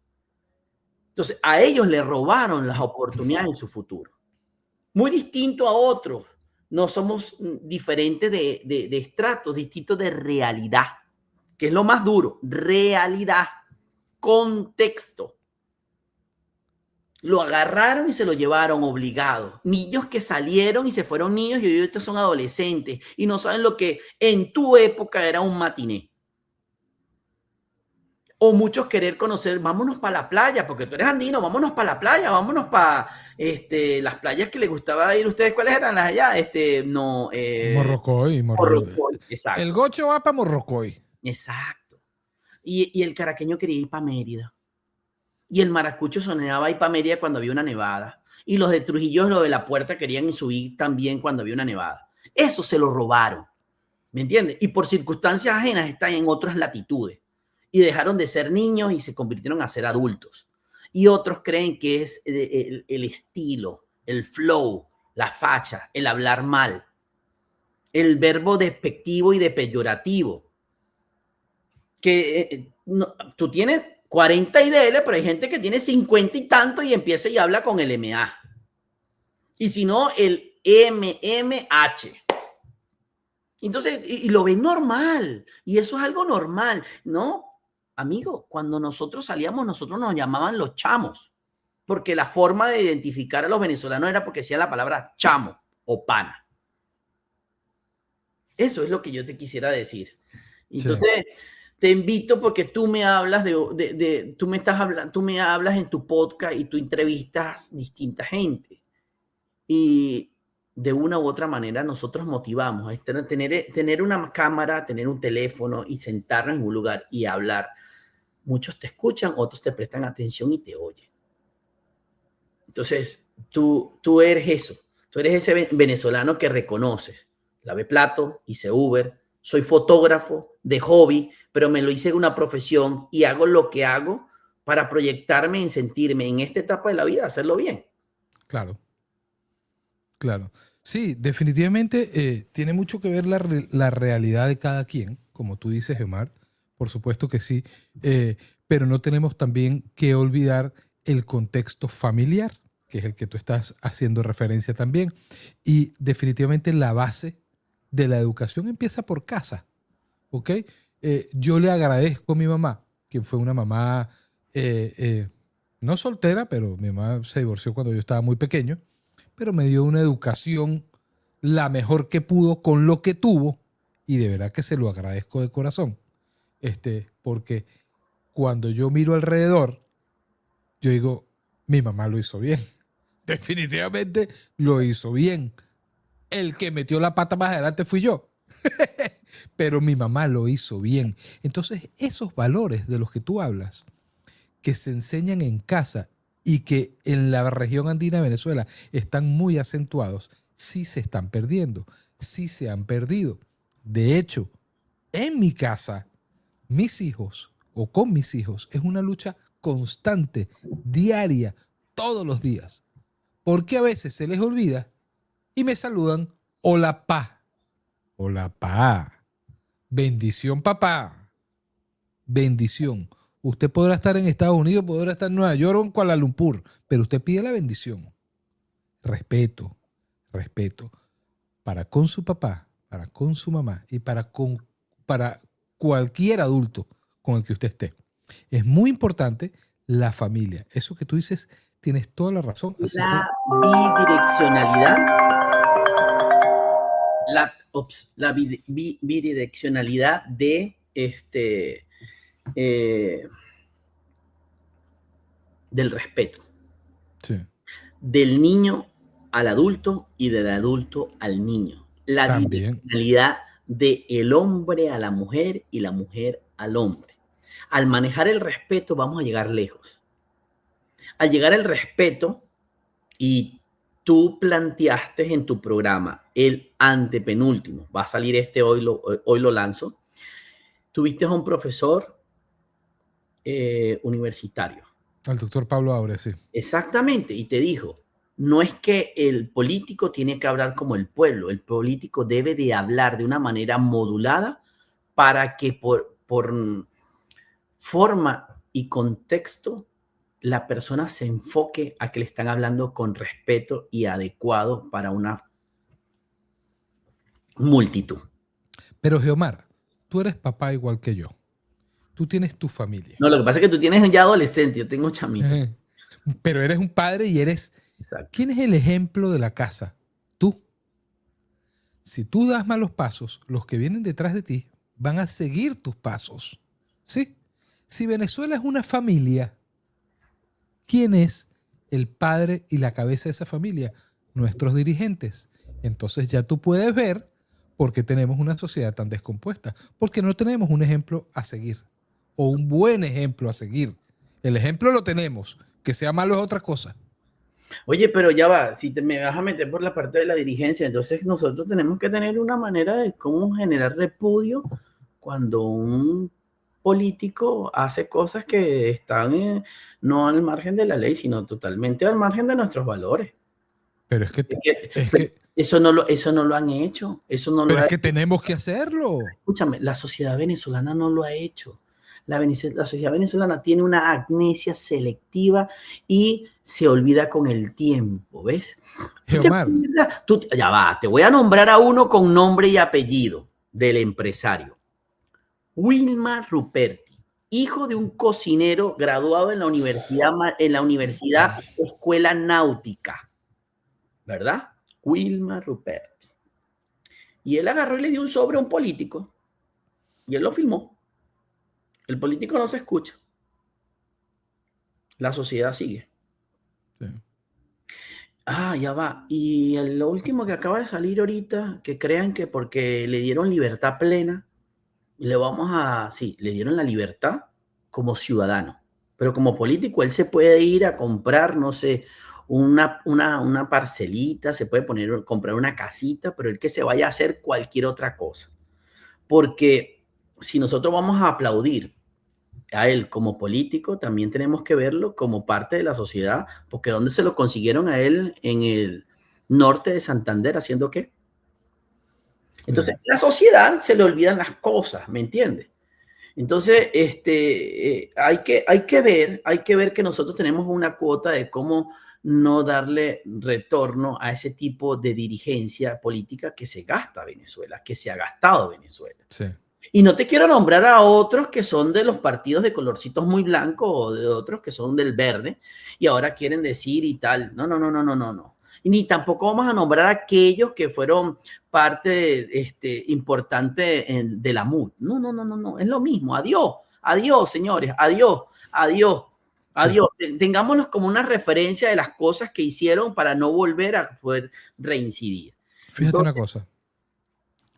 Entonces, a ellos le robaron las oportunidades en su futuro. Muy distinto a otros. No somos diferentes de estratos, distintos de realidad, que es lo más duro. Realidad, contexto. Lo agarraron y se lo llevaron obligado. Niños que salieron y se fueron niños y hoy estos son adolescentes y no saben lo que en tu época era un matiné. O muchos querer conocer, vámonos para la playa, porque tú eres andino, vámonos para la playa, vámonos para las playas que les gustaba ir. ¿Ustedes cuáles eran las allá? Morrocoy. Morrocoy, exacto. El gocho va para Morrocoy. Exacto. Y el caraqueño quería ir para Mérida. Y el maracucho soñaba ir para Mérida cuando había una nevada. Y los de Trujillo, lo de la puerta, querían subir también cuando había una nevada. Eso se lo robaron. ¿Me entiendes? Y por circunstancias ajenas están en otras latitudes. Y dejaron de ser niños y se convirtieron a ser adultos. Y otros creen que es el estilo, el flow, la facha, el hablar mal, el verbo despectivo y de peyorativo. Que tú tienes 40 IDL, pero hay gente que tiene 50 y tanto y empieza y habla con el MA. Y si no, el MMH. Entonces, y lo ven normal. Y eso es algo normal, ¿no? Amigo, cuando nosotros salíamos, nosotros nos llamaban los chamos. Porque la forma de identificar a los venezolanos era porque decía la palabra chamo o pana. Eso es lo que yo te quisiera decir. Entonces... Sí. Te invito porque tú me hablas tú me hablas en tu podcast y tú entrevistas distinta gente. Y de una u otra manera nosotros motivamos a tener una cámara, tener un teléfono y sentarnos en un lugar y hablar. Muchos te escuchan, otros te prestan atención y te oyen. Entonces, tú eres eso. Tú eres ese venezolano que reconoces. Lavé plato, hice Uber, soy fotógrafo de hobby, pero me lo hice una profesión y hago lo que hago para proyectarme en sentirme en esta etapa de la vida, hacerlo bien. Claro. Claro. Sí, definitivamente tiene mucho que ver la realidad de cada quien, como tú dices, Omar. Por supuesto que sí. Pero no tenemos también que olvidar el contexto familiar, que es el que tú estás haciendo referencia también. Y definitivamente la base de la educación empieza por casa, ¿ok? Yo le agradezco a mi mamá, que fue una mamá no soltera, pero mi mamá se divorció cuando yo estaba muy pequeño, pero me dio una educación la mejor que pudo con lo que tuvo, y de verdad que se lo agradezco de corazón. Porque cuando yo miro alrededor, yo digo, mi mamá lo hizo bien. Definitivamente lo hizo bien. El que metió la pata más adelante fui yo. Pero mi mamá lo hizo bien. Entonces, esos valores de los que tú hablas, que se enseñan en casa y que en la región andina de Venezuela están muy acentuados, sí se están perdiendo, sí se han perdido. De hecho, en mi casa, mis hijos o con mis hijos es una lucha constante, diaria, todos los días. Porque a veces se les olvida y me saludan, hola pa, hola pa, bendición papá, bendición. Usted podrá estar en Estados Unidos, podrá estar en Nueva York o en Kuala Lumpur, pero usted pide la bendición. Respeto, respeto para con su papá, para con su mamá y para cualquier adulto con el que usted esté. Es muy importante la familia. Eso que tú dices, tienes toda la razón. Así que La bidireccionalidad, bidireccionalidad de del respeto. sí. Del niño al adulto y del adulto al niño. La También. direccionalidad del hombre a la mujer y la mujer al hombre. Al manejar el respeto vamos a llegar lejos. Al llegar el respeto, y tú planteaste en tu programa el antepenúltimo, va a salir hoy lo lanzo, tuviste a un profesor universitario. Al doctor Pablo Aure, sí. Exactamente, y te dijo, no es que el político tiene que hablar como el pueblo, el político debe de hablar de una manera modulada para que por forma y contexto la persona se enfoque a que le están hablando con respeto y adecuado para una multitud. Pero Geomar, tú eres papá igual que yo. Tú tienes tu familia. No, lo que pasa es que tú tienes ya adolescente, yo tengo chamito. Pero eres un padre y eres... Exacto. ¿Quién es el ejemplo de la casa? Tú. Si tú das malos pasos, los que vienen detrás de ti van a seguir tus pasos. ¿Sí? Si Venezuela es una familia, ¿quién es el padre y la cabeza de esa familia? Nuestros dirigentes. Entonces ya tú puedes ver por qué tenemos una sociedad tan descompuesta. Porque no tenemos un ejemplo a seguir o un buen ejemplo a seguir. El ejemplo lo tenemos, que sea malo es otra cosa. Oye, pero ya va, si me vas a meter por la parte de la dirigencia, entonces nosotros tenemos que tener una manera de cómo generar repudio cuando un político hace cosas que están no al margen de la ley, sino totalmente al margen de nuestros valores. Pero es que eso no lo han hecho. Eso no pero lo es que tenemos que hacerlo. Escúchame, la sociedad venezolana no lo ha hecho. La sociedad venezolana tiene una amnesia selectiva y se olvida con el tiempo, ¿ves? Geomar. Ya va, te voy a nombrar a uno con nombre y apellido del empresario. Wilmar Ruperti, hijo de un cocinero graduado en la universidad Escuela Náutica, ¿verdad? Wilmar Ruperti. Y él agarró y le dio un sobre a un político y él lo filmó. El político no se escucha. La sociedad sigue. Sí. Ya va. Y lo último que acaba de salir ahorita, que crean que porque le dieron libertad plena, sí, le dieron la libertad como ciudadano. Pero como político, él se puede ir a comprar, no sé, una parcelita, se puede comprar una casita, pero el que se vaya a hacer cualquier otra cosa. Porque si nosotros vamos a aplaudir a él como político, también tenemos que verlo como parte de la sociedad, porque ¿dónde se lo consiguieron a él? En el norte de Santander, ¿haciendo qué? Entonces, la sociedad se le olvidan las cosas, ¿me entiendes? Entonces, hay que ver que nosotros tenemos una cuota de cómo no darle retorno a ese tipo de dirigencia política que se gasta Venezuela, que se ha gastado Venezuela. Sí. Y no te quiero nombrar a otros que son de los partidos de colorcitos muy blancos o de otros que son del verde y ahora quieren decir y tal. No. Ni tampoco vamos a nombrar a aquellos que fueron parte importante de la MUD. No, no, no, no, no. Es lo mismo. Adiós, adiós, señores. Adiós, adiós, adiós. Sí. Tengámoslos como una referencia de las cosas que hicieron para no volver a poder reincidir. Fíjate una cosa.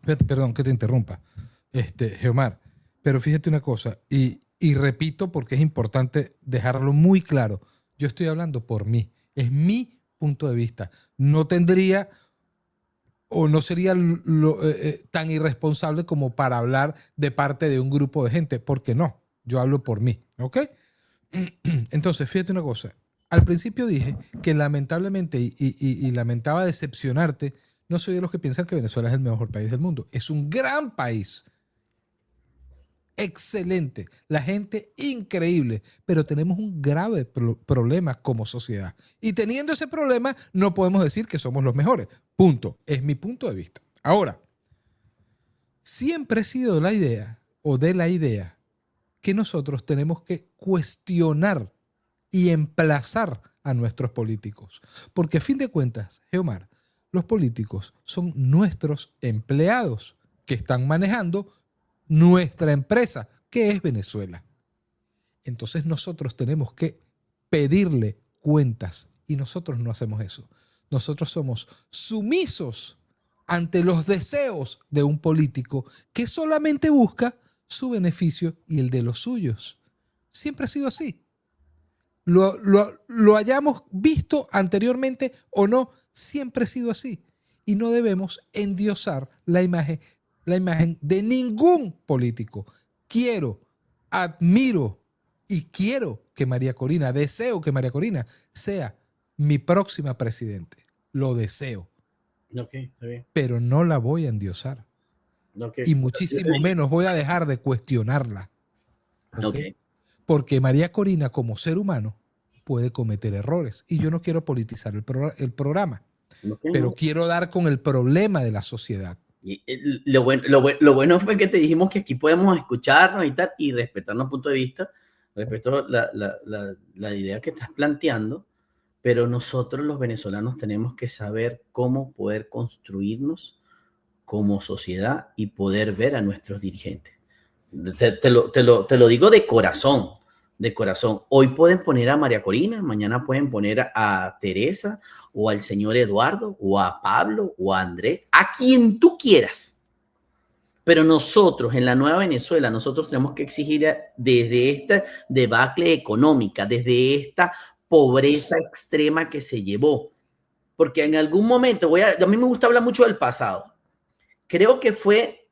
Fíjate, perdón que te interrumpa, Geomar. Pero fíjate una cosa. Y repito porque es importante dejarlo muy claro. Yo estoy hablando por mí. Es mi punto de vista. No tendría o no sería tan irresponsable como para hablar de parte de un grupo de gente, porque no, yo hablo por mí, ¿ok? Entonces, fíjate una cosa. Al principio dije que lamentablemente, y lamentaba decepcionarte, no soy de los que piensan que Venezuela es el mejor país del mundo. Es un gran país. Excelente, la gente increíble, pero tenemos un grave problema como sociedad. Y teniendo ese problema, no podemos decir que somos los mejores. Punto. Es mi punto de vista. Ahora, siempre he sido la idea que nosotros tenemos que cuestionar y emplazar a nuestros políticos. Porque a fin de cuentas, Geomar, los políticos son nuestros empleados que están manejando nuestra empresa, que es Venezuela. Entonces nosotros tenemos que pedirle cuentas y nosotros no hacemos eso. Nosotros somos sumisos ante los deseos de un político que solamente busca su beneficio y el de los suyos. Siempre ha sido así. Lo hayamos visto anteriormente o no, siempre ha sido así. Y no debemos endiosar la imagen de ningún político. Admiro y quiero que María Corina, deseo que María Corina sea mi próxima presidente. Lo deseo. Okay, está bien. Pero no la voy a endiosar. Okay. Y muchísimo menos voy a dejar de cuestionarla. Okay. Porque María Corina, como ser humano, puede cometer errores. Y yo no quiero politizar el programa. Pero quiero dar con el problema de la sociedad. Y lo bueno fue que te dijimos que aquí podemos escucharnos y tal, y respetar nuestro punto de vista, respeto la idea que estás planteando, pero nosotros los venezolanos tenemos que saber cómo poder construirnos como sociedad y poder ver a nuestros dirigentes. Te lo digo de corazón, de corazón. Hoy pueden poner a María Corina, mañana pueden poner a Teresa, o al señor Eduardo, o a Pablo, o a Andrés, a quien tú quieras. Pero nosotros, en la nueva Venezuela, nosotros tenemos que exigir desde esta debacle económica, desde esta pobreza extrema que se llevó. Porque en algún momento, a mí me gusta hablar mucho del pasado. Creo que fue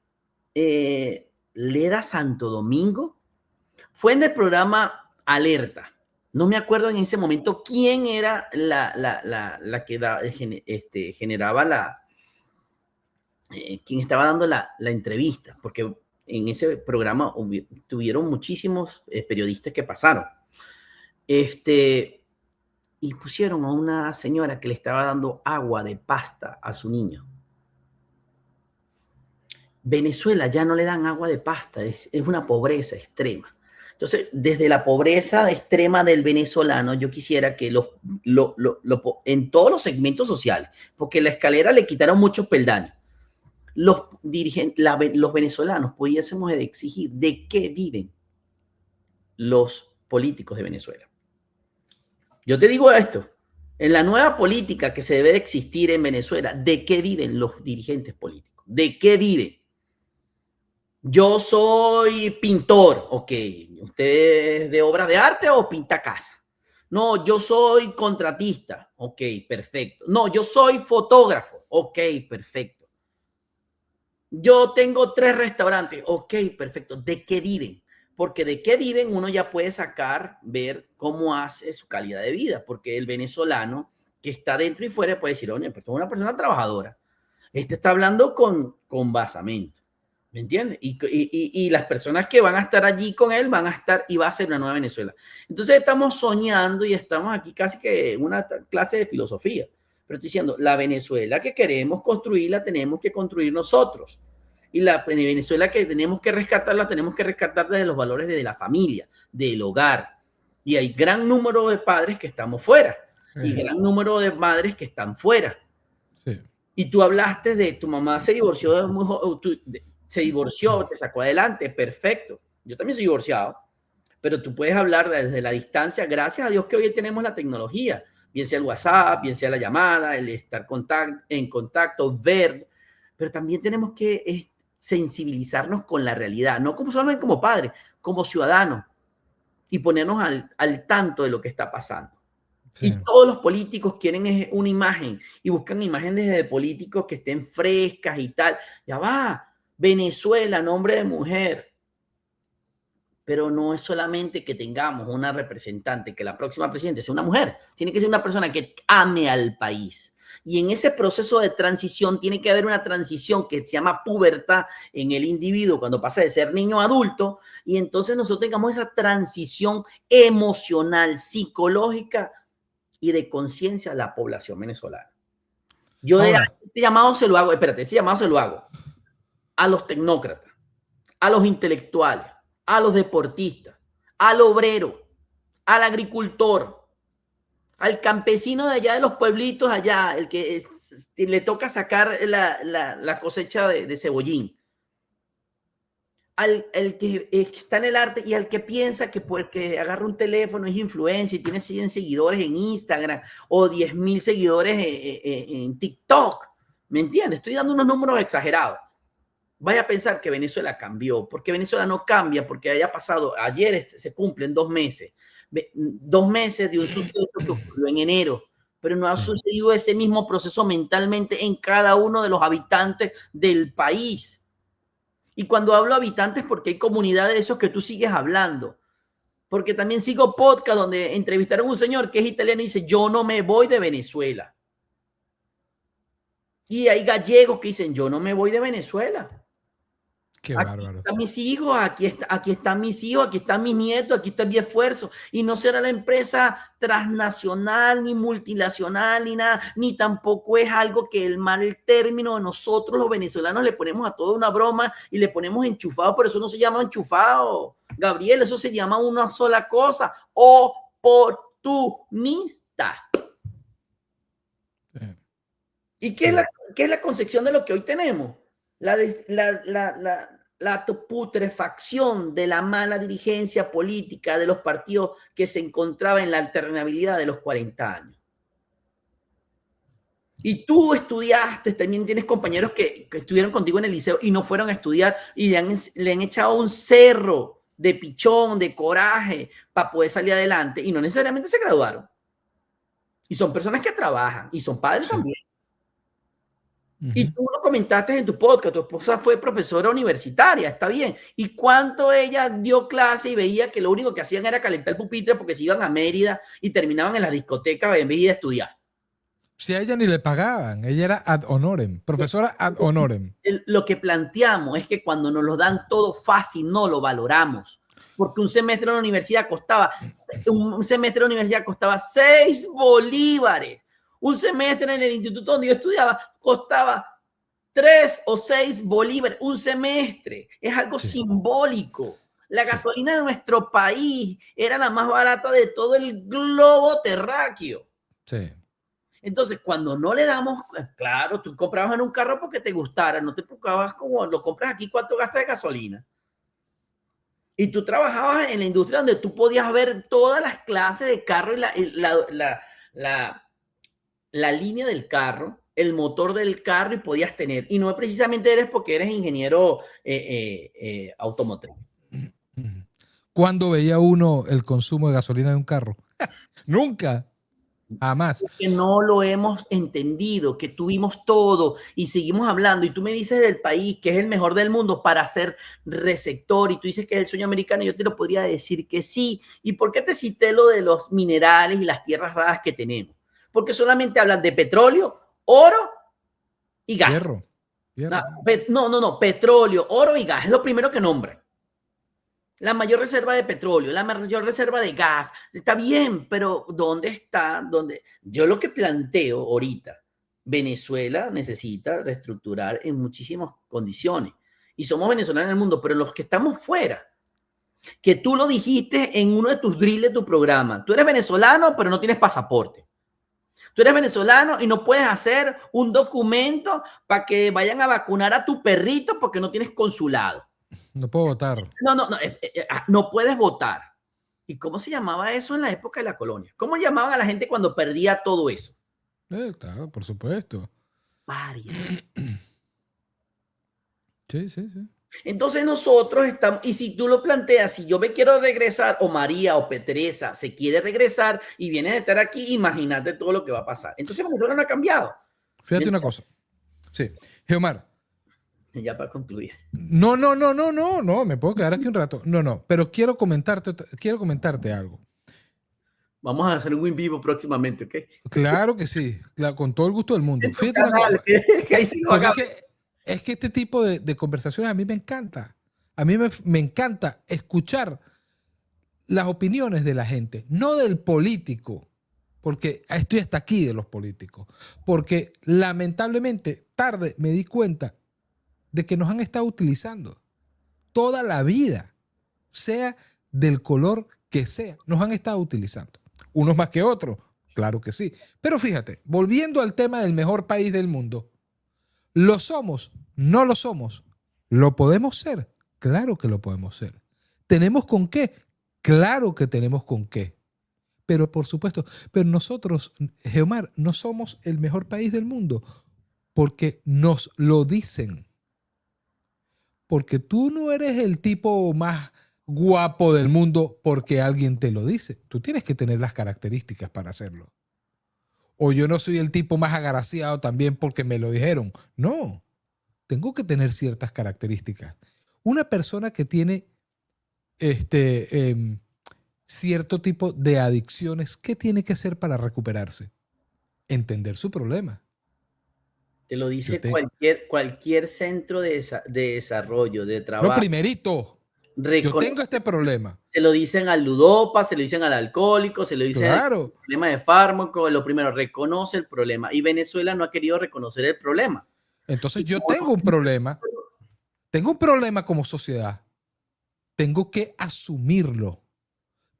Leda Santo Domingo. Fue en el programa Alerta. No me acuerdo en ese momento quién era la que generaba quien estaba dando la entrevista, porque en ese programa tuvieron muchísimos periodistas que pasaron. Y pusieron a una señora que le estaba dando agua de pasta a su niño. Venezuela ya no le dan agua de pasta, es una pobreza extrema. Entonces, desde la pobreza extrema del venezolano, yo quisiera que en todos los segmentos sociales, porque la escalera le quitaron muchos peldaños, los venezolanos pudiésemos exigir de qué viven los políticos de Venezuela. Yo te digo esto, en la nueva política que se debe de existir en Venezuela, ¿de qué viven los dirigentes políticos? ¿De qué viven? Yo soy pintor, ok. ¿Usted es de obras de arte o pinta casa? No, yo soy contratista, ok, perfecto. No, yo soy fotógrafo, ok, perfecto. Yo tengo 3 restaurantes, ok, perfecto. ¿De qué viven? Porque de qué viven uno ya puede ver cómo hace su calidad de vida, porque el venezolano que está dentro y fuera puede decir, oye, pero es una persona trabajadora. Está hablando con basamento. ¿Me entiendes? Y las personas que van a estar allí con él van a estar y va a ser una nueva Venezuela. Entonces estamos soñando y estamos aquí casi que en una clase de filosofía. Pero estoy diciendo, la Venezuela que queremos construir la tenemos que construir nosotros. Y la Venezuela que tenemos que rescatar la tenemos que rescatar desde los valores de la familia, del hogar. Y hay gran número de padres que estamos fuera. y gran número de madres que están fuera. Sí. Y tú hablaste de tu mamá se divorció, se divorció, te sacó adelante, perfecto. Yo también soy divorciado, pero tú puedes hablar desde la distancia, gracias a Dios que hoy tenemos la tecnología, bien sea el WhatsApp, bien sea la llamada, el estar en contacto, ver, pero también tenemos que sensibilizarnos con la realidad, no como solamente como padres, como ciudadanos, y ponernos al tanto de lo que está pasando. Sí. Y todos los políticos quieren una imagen y buscan imágenes de políticos que estén frescas y tal. Ya va, Venezuela, nombre de mujer. Pero no es solamente que tengamos una representante, que la próxima presidenta sea una mujer. Tiene que ser una persona que ame al país. Y en ese proceso de transición tiene que haber una transición que se llama pubertad en el individuo cuando pasa de ser niño a adulto. Y entonces nosotros tengamos esa transición emocional, psicológica y de conciencia a la población venezolana. Yo este llamado se lo hago, ese llamado se lo hago a los tecnócratas, a los intelectuales, a los deportistas, al obrero, al agricultor, al campesino de allá de los pueblitos allá, el que le toca sacar la cosecha de cebollín, al que está en el arte y al que piensa que porque agarra un teléfono es influencer y tiene 100 seguidores en Instagram o 10,000 seguidores en TikTok. ¿Me entiendes? Estoy dando unos números exagerados. Vaya a pensar que Venezuela cambió, porque Venezuela no cambia, porque haya pasado, ayer se cumplen 2 meses, 2 meses de un suceso que ocurrió en enero, pero no ha sucedido ese mismo proceso mentalmente en cada uno de los habitantes del país. Y cuando hablo habitantes, porque hay comunidades de esos que tú sigues hablando, porque también sigo podcast donde entrevistaron a un señor que es italiano y dice, yo no me voy de Venezuela. Y hay gallegos que dicen, yo no me voy de Venezuela. Qué aquí bárbaro. Están mis hijos, aquí están mis hijos, aquí están mis nietos, aquí está mi esfuerzo. Y no será la empresa transnacional, ni multinacional, ni nada, ni tampoco es algo que el mal término de nosotros los venezolanos le ponemos a toda una broma y le ponemos enchufado, pero eso no se llama enchufado, Gabriel, eso se llama una sola cosa, oportunista. ¿Y qué es la concepción de lo que hoy tenemos? La putrefacción de la mala dirigencia política de los partidos que se encontraba en la alternabilidad de los 40 años. Y tú estudiaste, también tienes compañeros que estuvieron contigo en el liceo y no fueron a estudiar y le han echado un cerro de pichón, de coraje para poder salir adelante y no necesariamente se graduaron. Y son personas que trabajan y son padres también. Y tú lo comentaste en tu podcast, tu esposa fue profesora universitaria, está bien. ¿Y cuánto ella dio clase y veía que lo único que hacían era calentar el pupitre porque se iban a Mérida y terminaban en las discotecas en vez de estudiar? Si a ella ni le pagaban, ella era ad honorem, profesora ad honorem. Lo que planteamos es que cuando nos lo dan todo fácil, no lo valoramos. Porque un semestre de la universidad costaba 6 bolívares. Un semestre en el instituto donde yo estudiaba costaba 3 o 6 bolívares un semestre. Es algo simbólico. La gasolina de nuestro país era la más barata de todo el globo terráqueo. Sí. Entonces, cuando no le damos, claro, tú comprabas en un carro porque te gustara, no te preocupabas como lo compras aquí, ¿cuánto gastas de gasolina? Y tú trabajabas en la industria donde tú podías ver todas las clases de carro y la línea del carro, el motor del carro y podías tener. Y no precisamente eres porque eres ingeniero automotriz. ¿Cuándo veía uno el consumo de gasolina de un carro? Nunca. Jamás. Que no lo hemos entendido, que tuvimos todo y seguimos hablando. Y tú me dices del país que es el mejor del mundo para ser receptor y tú dices que es el sueño americano. Yo te lo podría decir que sí. ¿Y por qué te cité lo de los minerales y las tierras raras que tenemos? Porque solamente hablan de petróleo, oro y gas. Hierro. No, petróleo, oro y gas. Es lo primero que nombran. La mayor reserva de petróleo, la mayor reserva de gas. Está bien, pero ¿dónde está? Yo lo que planteo ahorita, Venezuela necesita reestructurar en muchísimas condiciones. Y somos venezolanos en el mundo, pero los que estamos fuera, que tú lo dijiste en uno de tus drills de tu programa, tú eres venezolano, pero no tienes pasaporte. Tú eres venezolano y no puedes hacer un documento para que vayan a vacunar a tu perrito porque no tienes consulado. No puedo votar. No puedes votar. ¿Y cómo se llamaba eso en la época de la colonia? ¿Cómo llamaban a la gente cuando perdía todo eso? Claro, por supuesto. Paria. Sí, sí, sí. Entonces nosotros estamos, y si tú lo planteas, si yo me quiero regresar, o María o Petresa se quiere regresar y viene a estar aquí, imagínate todo lo que va a pasar. Entonces Venezuela no ha cambiado. Fíjate una cosa. Sí. Geomar. Ya para concluir. No, me puedo quedar aquí un rato. No, pero quiero comentarte algo. Vamos a hacer un en vivo próximamente, ¿ok? Claro que sí, con todo el gusto del mundo. Fíjate canal, una cosa. que ahí sí Es que este tipo de conversaciones a mí me encanta. A mí me encanta escuchar las opiniones de la gente, no del político, porque estoy hasta aquí de los políticos, porque lamentablemente tarde me di cuenta de que nos han estado utilizando toda la vida, sea del color que sea, nos han estado utilizando. Unos más que otros, claro que sí. Pero fíjate, volviendo al tema del mejor país del mundo, ¿lo somos? ¿No lo somos? ¿Lo podemos ser? Claro que lo podemos ser. ¿Tenemos con qué? Claro que tenemos con qué. Pero por supuesto, pero nosotros, Geomar, no somos el mejor país del mundo porque nos lo dicen. Porque tú no eres el tipo más guapo del mundo porque alguien te lo dice. Tú tienes que tener las características para hacerlo. O yo no soy el tipo más agraciado también porque me lo dijeron. No, tengo que tener ciertas características. Una persona que tiene cierto tipo de adicciones, ¿qué tiene que hacer para recuperarse? Entender su problema. Te lo dice cualquier centro de desarrollo, de Lo trabajo. primerito, yo tengo este problema. Se lo dicen al ludopa, se lo dicen al alcohólico, se lo dicen al problema de fármaco. Lo primero, reconoce el problema. Y Venezuela no ha querido reconocer el problema. Entonces yo tengo un problema. Tengo un problema como sociedad. Tengo que asumirlo.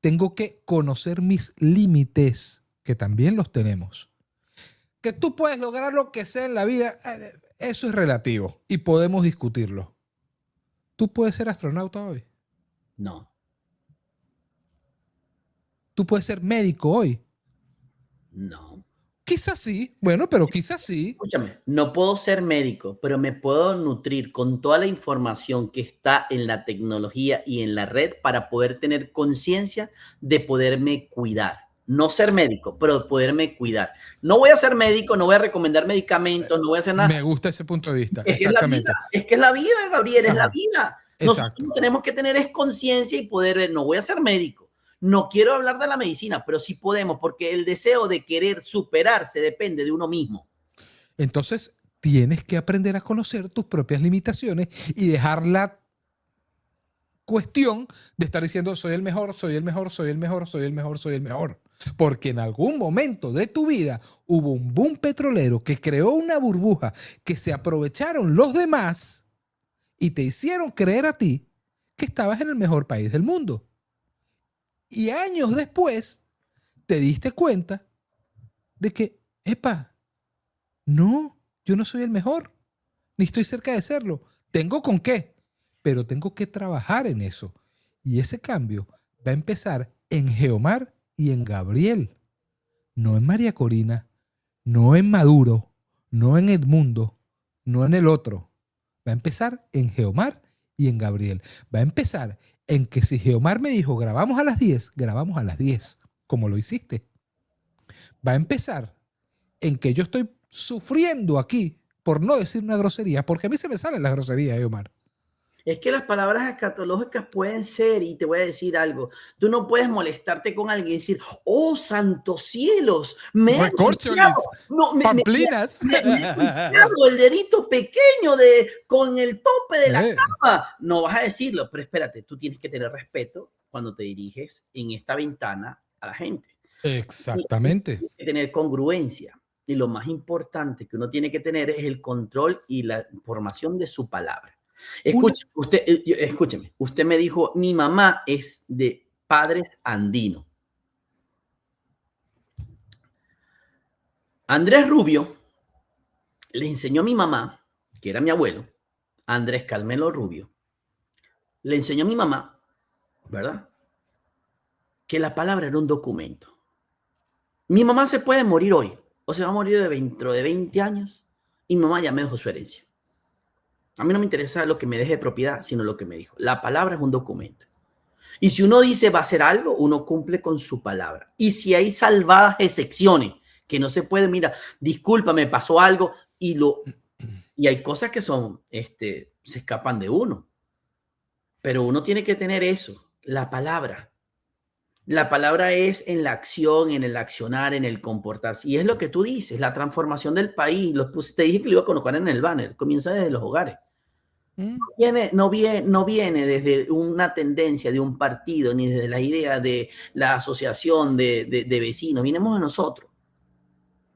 Tengo que conocer mis límites, que también los tenemos. Que tú puedes lograr lo que sea en la vida, eso es relativo y podemos discutirlo. ¿Tú puedes ser astronauta hoy? No. ¿Tú puedes ser médico hoy? No. Quizás sí, bueno, pero quizás sí. Escúchame, no puedo ser médico, pero me puedo nutrir con toda la información que está en la tecnología y en la red para poder tener conciencia de poderme cuidar. No ser médico, pero poderme cuidar. No voy a ser médico, no voy a recomendar medicamentos, no voy a hacer nada. Me gusta ese punto de vista, exactamente. Es que es la vida, Gabriel, es la vida. Exacto. Nosotros tenemos que tener es conciencia y poder ver, no voy a ser médico. No quiero hablar de la medicina, pero sí podemos, porque el deseo de querer superarse depende de uno mismo. Entonces, tienes que aprender a conocer tus propias limitaciones y dejar la cuestión de estar diciendo soy el mejor, soy el mejor, soy el mejor, soy el mejor, soy el mejor. Porque en algún momento de tu vida hubo un boom petrolero que creó una burbuja que se aprovecharon los demás y te hicieron creer a ti que estabas en el mejor país del mundo. Y años después te diste cuenta de que, epa, no, yo no soy el mejor, ni estoy cerca de serlo. Tengo con qué, pero tengo que trabajar en eso. Y ese cambio va a empezar en Geomar y en Gabriel, no en María Corina, no en Maduro, no en Edmundo, no en el otro. Va a empezar en Geomar y en Gabriel. Va a empezar en que si Geomar me dijo grabamos a las 10, grabamos a las 10, como lo hiciste. Va a empezar en que yo estoy sufriendo aquí por no decir una grosería, porque a mí se me salen las groserías, Geomar. Es que las palabras escatológicas pueden ser, y te voy a decir algo, tú no puedes molestarte con alguien y decir, oh, santos cielos, recorcholis, pamplinas, me el dedito pequeño con el tope de la cama. No vas a decirlo, pero espérate, tú tienes que tener respeto cuando te diriges en esta ventana a la gente. Exactamente. Tienes que tener congruencia. Y lo más importante que uno tiene que tener es el control y la información de su palabra. Escúcheme, usted me dijo, mi mamá es de padres andinos. Andrés Rubio le enseñó a mi mamá, que era mi abuelo, Andrés Carmelo Rubio, le enseñó a mi mamá, ¿verdad? Que la palabra era un documento. Mi mamá se puede morir hoy o se va a morir dentro de 20 años y mi mamá ya me dejó su herencia. A mí no me interesa lo que me deje de propiedad, sino lo que me dijo. La palabra es un documento. Y si uno dice va a hacer algo, uno cumple con su palabra. Y si hay salvadas excepciones, que no se puede, mira, disculpa, me pasó algo y hay cosas que son, se escapan de uno. Pero uno tiene que tener eso, la palabra. La palabra es en la acción, en el accionar, en el comportarse. Y es lo que tú dices, la transformación del país. Te dije que lo iba a colocar en el banner. Comienza desde los hogares. No viene desde una tendencia de un partido, ni desde la idea de la asociación de vecinos. Vinimos de nosotros.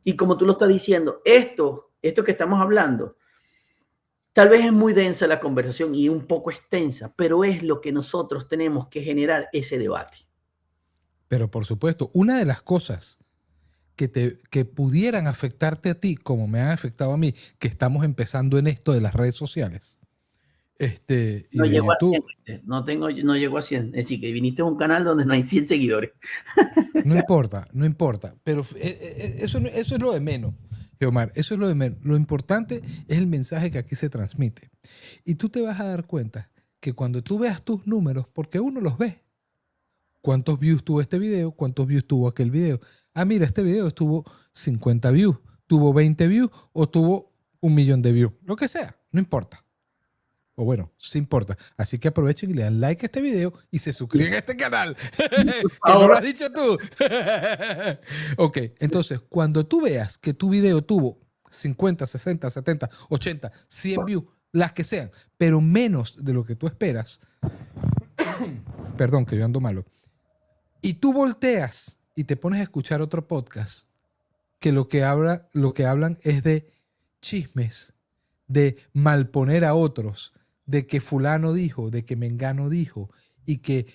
Y como tú lo estás diciendo, esto que estamos hablando, tal vez es muy densa la conversación y un poco extensa, pero es lo que nosotros tenemos que generar ese debate. Pero por supuesto, una de las cosas que pudieran afectarte a ti, como me han afectado a mí, que estamos empezando en esto de las redes sociales, y No de llegó a YouTube. 100, no llegó a 100. Es decir, que viniste a un canal donde no hay 100 seguidores. No importa, no importa. Pero eso es lo de menos, Geomar. Eso es lo de menos. Lo importante es el mensaje que aquí se transmite. Y tú te vas a dar cuenta que cuando tú veas tus números, porque uno los ve, ¿cuántos views tuvo este video? ¿Cuántos views tuvo aquel video? Ah, mira, este video tuvo 50 views, tuvo 20 views o tuvo 1 millón de views. Lo que sea, no importa. O bueno, sí importa. Así que aprovechen y le dan like a este video y se suscriben a este canal. Que no lo has dicho tú. Ok, entonces, cuando tú veas que tu video tuvo 50, 60, 70, 80, 100 views, las que sean, pero menos de lo que tú esperas, perdón, que yo ando malo, y tú volteas y te pones a escuchar otro podcast que lo que hablan es de chismes, de malponer a otros, de que fulano dijo, de que mengano dijo y que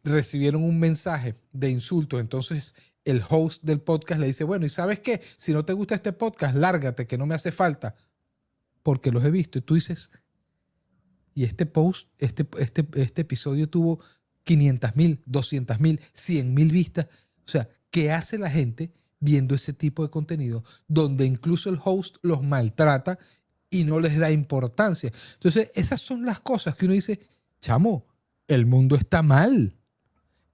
recibieron un mensaje de insultos. Entonces el host del podcast le dice, bueno, ¿y sabes qué? Si no te gusta este podcast, lárgate, que no me hace falta, porque los he visto. Y tú dices, y este post, este episodio tuvo 500,000, 200,000, 100,000 vistas. O sea, ¿qué hace la gente viendo ese tipo de contenido donde incluso el host los maltrata y no les da importancia? Entonces, esas son las cosas que uno dice, chamo, el mundo está mal.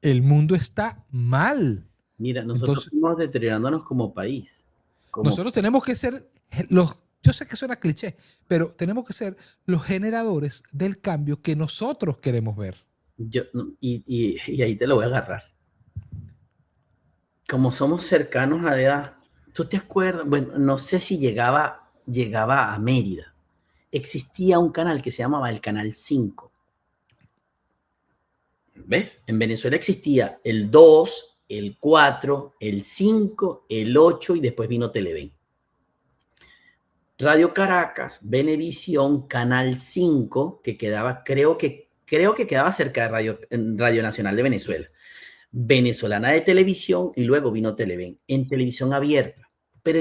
El mundo está mal. Mira, nosotros Entonces, estamos deteriorándonos como país. nosotros tenemos que ser yo sé que suena cliché, pero tenemos que ser los generadores del cambio que nosotros queremos ver. Y ahí te lo voy a agarrar. Como somos cercanos a edad, ¿tú te acuerdas? Bueno, no sé si llegaba a Mérida. Existía un canal que se llamaba el Canal 5. ¿Ves? En Venezuela existía el 2, el 4, el 5, el 8 y después vino Televen. Radio Caracas, Venevisión, Canal 5, que quedaba, creo que quedaba cerca de Radio Nacional de Venezuela. Venezolana de Televisión y luego vino Televen en televisión abierta. Pero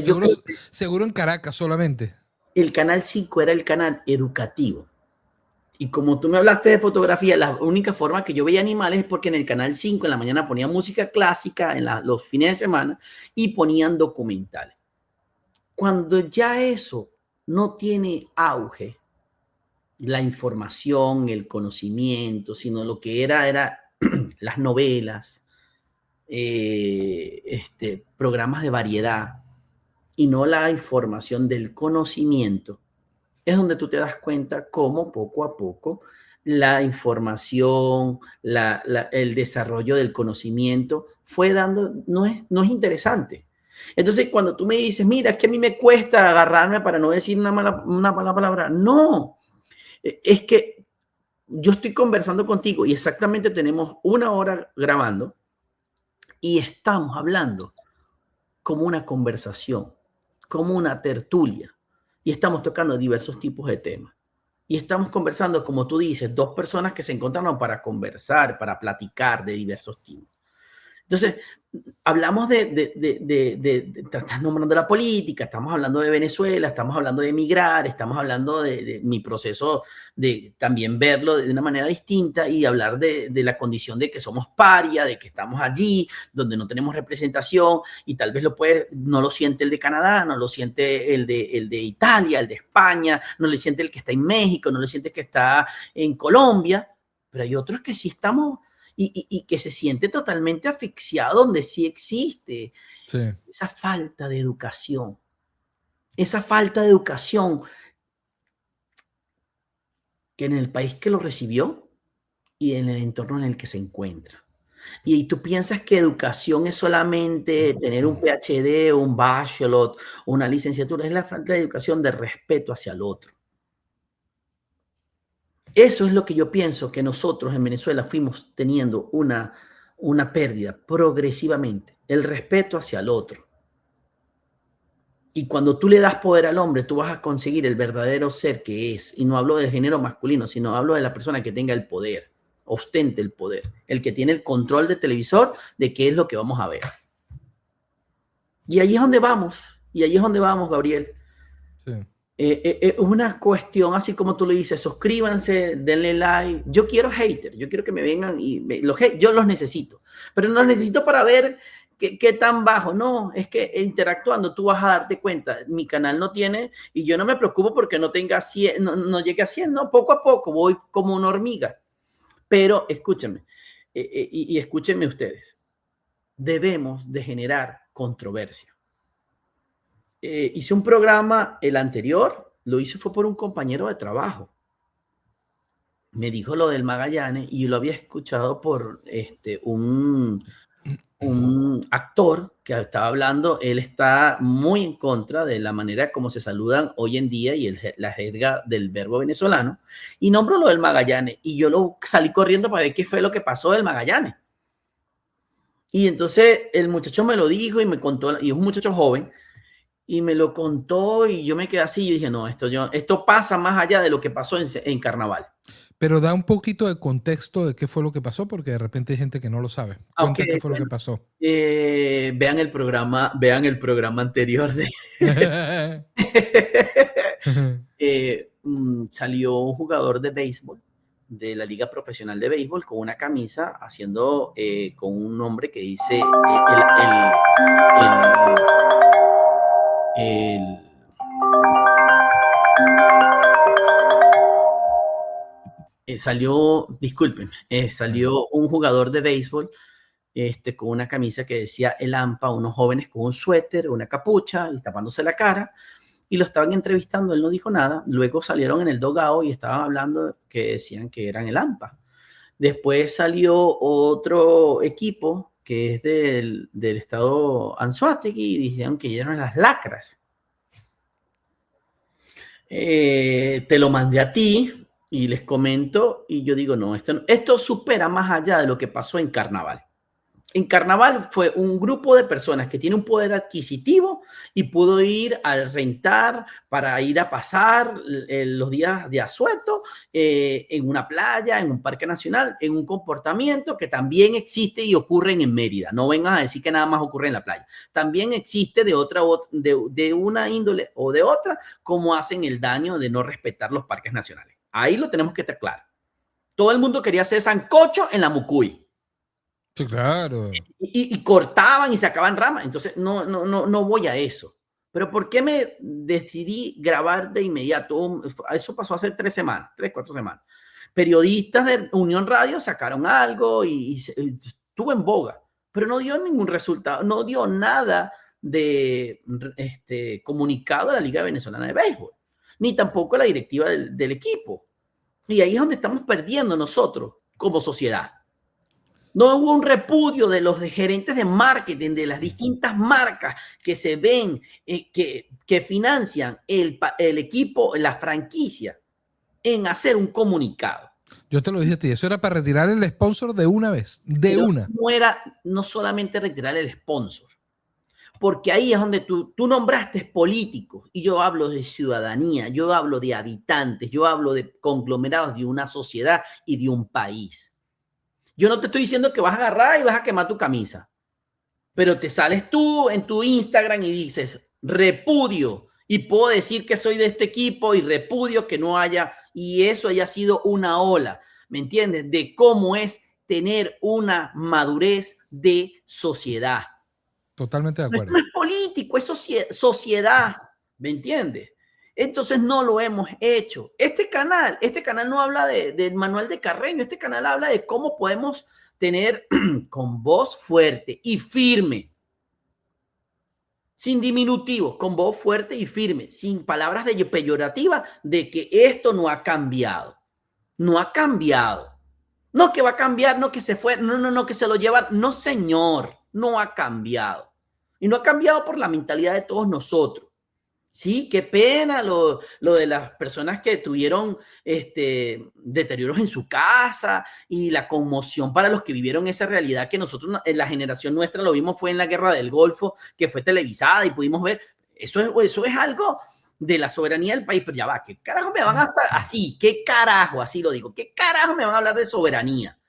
seguro en Caracas solamente. El Canal 5 era el canal educativo. Y como tú me hablaste de fotografía, la única forma que yo veía animales es porque en el Canal 5 en la mañana ponían música clásica, los fines de semana, y ponían documentales. Cuando ya eso no tiene auge, la información, el conocimiento, sino lo que era las novelas, programas de variedad, y no la información del conocimiento, es donde tú te das cuenta cómo poco a poco la información, el desarrollo del conocimiento fue dando, no es interesante. Entonces, cuando tú me dices, mira, es que a mí me cuesta agarrarme para no decir una mala palabra, no, es que yo estoy conversando contigo y exactamente tenemos 1 hora grabando y estamos hablando como una conversación, como una tertulia, y estamos tocando diversos tipos de temas. Y estamos conversando, como tú dices, dos personas que se encontraron para conversar, para platicar de diversos temas. Entonces, hablamos estás nombrando la política, estamos hablando de Venezuela, estamos hablando de emigrar, estamos hablando de mi proceso de también verlo de una manera distinta y hablar de la condición de que somos paria, de que estamos allí, donde no tenemos representación y tal vez no lo siente el de Canadá, no lo siente el de Italia, el de España, no lo siente el que está en México, no lo siente el que está en Colombia, pero hay otros que sí estamos y que se siente totalmente asfixiado, donde sí existe esa falta de educación. Esa falta de educación que en el país que lo recibió y en el entorno en el que se encuentra. Y tú piensas que educación es solamente tener un PhD, un bachelor, una licenciatura. Es la falta de educación de respeto hacia el otro. Eso es lo que yo pienso que nosotros en Venezuela fuimos teniendo una pérdida progresivamente, el respeto hacia el otro. Y cuando tú le das poder al hombre, tú vas a conseguir el verdadero ser que es. Y no hablo del género masculino, sino hablo de la persona que tenga el poder, ostente el poder, el que tiene el control del televisor de qué es lo que vamos a ver. Y ahí es donde vamos, Gabriel. Sí. Es una cuestión, así como tú lo dices, suscríbanse, denle like. Yo quiero haters, yo quiero que me vengan yo los necesito, pero no los necesito para ver qué tan bajo. No, es que interactuando tú vas a darte cuenta. Mi canal no tiene, y yo no me preocupo porque no tenga 100, no llegue a 100, no, poco a poco voy como una hormiga. Pero escúchenme, y escúchenme ustedes, debemos de generar controversia. Hice un programa, el anterior, lo hice fue por un compañero de trabajo. Me dijo lo del Magallanes y yo lo había escuchado por un actor que estaba hablando. Él está muy en contra de la manera como se saludan hoy en día y la jerga del verbo venezolano. Y nombró lo del Magallanes y yo salí corriendo para ver qué fue lo que pasó del Magallanes. Y entonces el muchacho me lo dijo y me contó, y es un muchacho joven, y me lo contó y yo me quedé así. Yo dije, no, esto pasa más allá de lo que pasó en Carnaval. Pero da un poquito de contexto de qué fue lo que pasó, porque de repente hay gente que no lo sabe. Cuenta qué fue lo que pasó. Vean el programa anterior de... salió un jugador de béisbol de la Liga Profesional de Béisbol con una camisa haciendo con un nombre que dice salió un jugador de béisbol con una camisa que decía el AMPA, unos jóvenes con un suéter, una capucha y tapándose la cara, y lo estaban entrevistando. Él no dijo nada. Luego salieron en el dugout y estaban hablando que decían que eran el AMPA. Después salió otro equipo que es del estado Anzoátegui y dijeron que eran las lacras. Te lo mandé a ti y les comento, y yo digo, no, esto supera más allá de lo que pasó en Carnaval. En Carnaval fue un grupo de personas que tiene un poder adquisitivo y pudo ir al rentar para ir a pasar los días de asueto en una playa, en un parque nacional, en un comportamiento que también existe y ocurre en Mérida. No vengas a decir que nada más ocurre en la playa. También existe de una índole o de otra, como hacen el daño de no respetar los parques nacionales. Ahí lo tenemos que estar claro. Todo el mundo quería hacer sancocho en la Mucuy. Sí, claro. Y cortaban y sacaban ramas. Entonces, no voy a eso. Pero ¿por qué me decidí grabar de inmediato? Eso pasó hace 4 semanas. Periodistas de Unión Radio sacaron algo y estuvo en boga, pero no dio ningún resultado, no dio nada de comunicado a la Liga Venezolana de Béisbol, ni tampoco a la directiva del equipo. Y ahí es donde estamos perdiendo nosotros como sociedad. No hubo un repudio de los gerentes de marketing de las distintas marcas que se ven, que financian el equipo, la franquicia, en hacer un comunicado. Yo te lo dije a ti, eso era para retirar el sponsor de una vez, una. No era no solamente retirar el sponsor, porque ahí es donde tú nombraste políticos y yo hablo de ciudadanía, yo hablo de habitantes, yo hablo de conglomerados de una sociedad y de un país. Yo no te estoy diciendo que vas a agarrar y vas a quemar tu camisa. pero te sales tú en tu Instagram y dices, repudio, y puedo decir que soy de este equipo y repudio que no haya, y eso haya sido una ola, ¿me entiendes? De cómo es tener una madurez de sociedad. Totalmente de No acuerdo. es político, es sociedad, ¿me entiendes? Entonces no lo hemos hecho. Este canal no habla del manual de Carreño, este canal habla de cómo podemos tener con voz fuerte y firme, sin diminutivos, con voz fuerte y firme, sin palabras de peyorativas de que esto no ha cambiado. No ha cambiado. No que va a cambiar, no que se fue, no, que se lo llevan. No, señor, no ha cambiado. Y no ha cambiado por la mentalidad de todos nosotros. Sí, qué pena lo de las personas que tuvieron deterioros en su casa y la conmoción para los que vivieron esa realidad que nosotros en la generación nuestra lo vimos fue en la Guerra del Golfo, que fue televisada y pudimos ver. Eso es algo de la soberanía del país, pero ya va, ¿qué carajo me van a estar así? ¿Qué carajo? Así lo digo, ¿qué carajo me van a hablar de soberanía?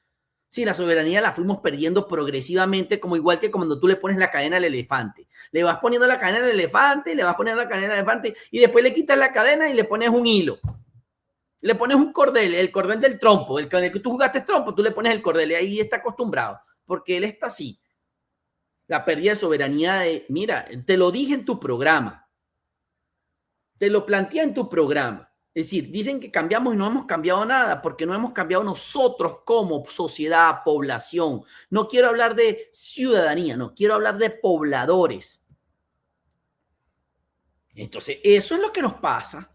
Sí, la soberanía la fuimos perdiendo progresivamente, como igual que cuando tú le pones la cadena al elefante. Le vas poniendo la cadena al elefante, le vas poniendo la cadena al elefante y después le quitas la cadena y le pones un hilo. Le pones un cordel, el cordel del trompo, el con el que tú jugaste trompo, tú le pones el cordel y ahí está acostumbrado, porque él está así. La pérdida de soberanía, mira, te lo dije en tu programa, te lo planteé en tu programa. Es decir, dicen que cambiamos y no hemos cambiado nada porque no hemos cambiado nosotros como sociedad, población. No quiero hablar de ciudadanía, no quiero hablar de pobladores. Entonces, eso es lo que nos pasa.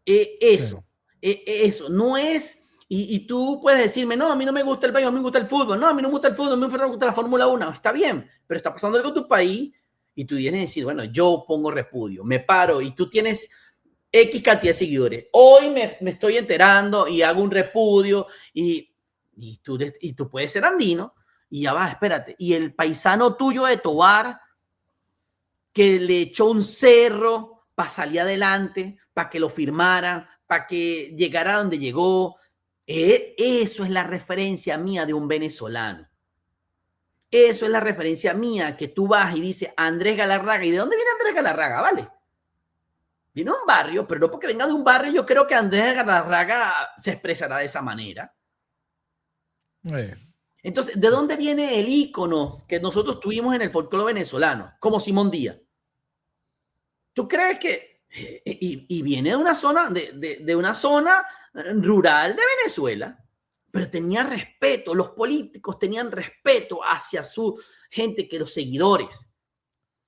Eso, sí. Eso no es. Y tú puedes decirme, no, a mí no me gusta el béisbol, a mí me gusta el fútbol. No, a mí no me gusta el fútbol, a mí me gusta la Fórmula 1. Está bien, pero está pasando algo en tu país y tú vienes a decir, bueno, yo pongo repudio, me paro y tú tienes X cantidad de seguidores. Hoy me estoy enterando y hago un repudio y tú puedes ser andino y ya va, espérate. Y el paisano tuyo de Tobar que le echó un cerro para salir adelante, para que lo firmara, para que llegara a donde llegó. Eso es la referencia mía de un venezolano. Eso es la referencia mía que tú vas y dices Andrés Galarraga. ¿Y de dónde viene Andrés Galarraga? Vale. Viene de un barrio, pero no porque venga de un barrio, yo creo que Andrés Galarraga se expresará de esa manera. Entonces, ¿de dónde viene el ícono que nosotros tuvimos en el folclore venezolano? Como Simón Díaz. ¿Tú crees que y viene de una zona de una zona rural de Venezuela, pero tenía respeto, los políticos tenían respeto hacia su gente, que los seguidores.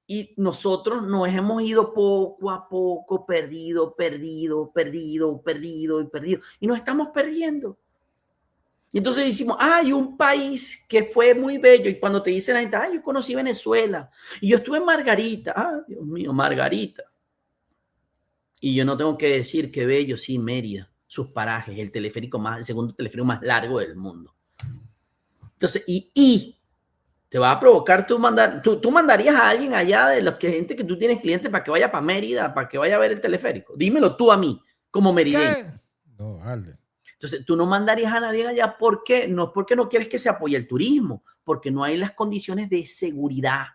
Y nosotros nos hemos ido poco a poco perdido. Y nos estamos perdiendo. Y entonces decimos, hay un país que fue muy bello. Y cuando te dice la gente, yo conocí Venezuela. Y yo estuve en Margarita. Dios mío, Margarita. Y yo no tengo que decir qué bello, sí, Mérida, sus parajes, el segundo teleférico más largo del mundo. Entonces, te va a provocar tú mandarías a alguien allá de los que gente que tú tienes clientes para que vaya para Mérida, para que vaya a ver el teleférico. Dímelo tú a mí, como merideño. No, vale. Entonces, tú no mandarías a nadie allá. ¿Por qué? No es porque no quieres que se apoye el turismo, porque no hay las condiciones de seguridad.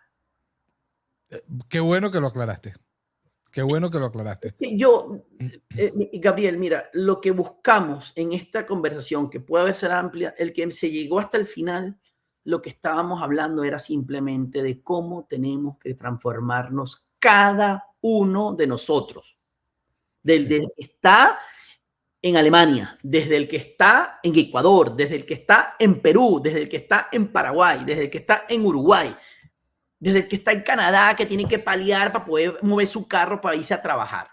Qué bueno que lo aclaraste. Qué bueno que lo aclaraste. Gabriel, mira, lo que buscamos en esta conversación, que puede ser amplia, el que se llegó hasta el final, lo que estábamos hablando era simplemente de cómo tenemos que transformarnos cada uno de nosotros. Desde el que está en Alemania, desde el que está en Ecuador, desde el que está en Perú, desde el que está en Paraguay, desde el que está en Uruguay, desde el que está en Canadá, que tiene que paliar para poder mover su carro para irse a trabajar.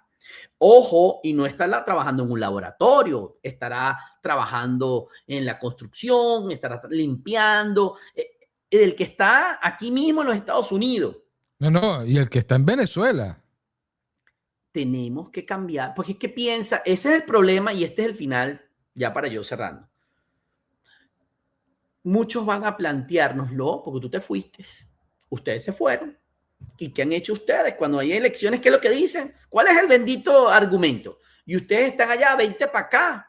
Ojo, y no estará trabajando en un laboratorio, estará trabajando en la construcción, estará limpiando, el que está aquí mismo en los Estados Unidos. No, y el que está en Venezuela. Tenemos que cambiar, porque es que piensa, ese es el problema y este es el final, ya para yo cerrando. Muchos van a planteárnoslo, porque tú te fuiste, ustedes se fueron. ¿Y qué han hecho ustedes? Cuando hay elecciones, ¿qué es lo que dicen? ¿Cuál es el bendito argumento? Y ustedes están allá, 20 para acá.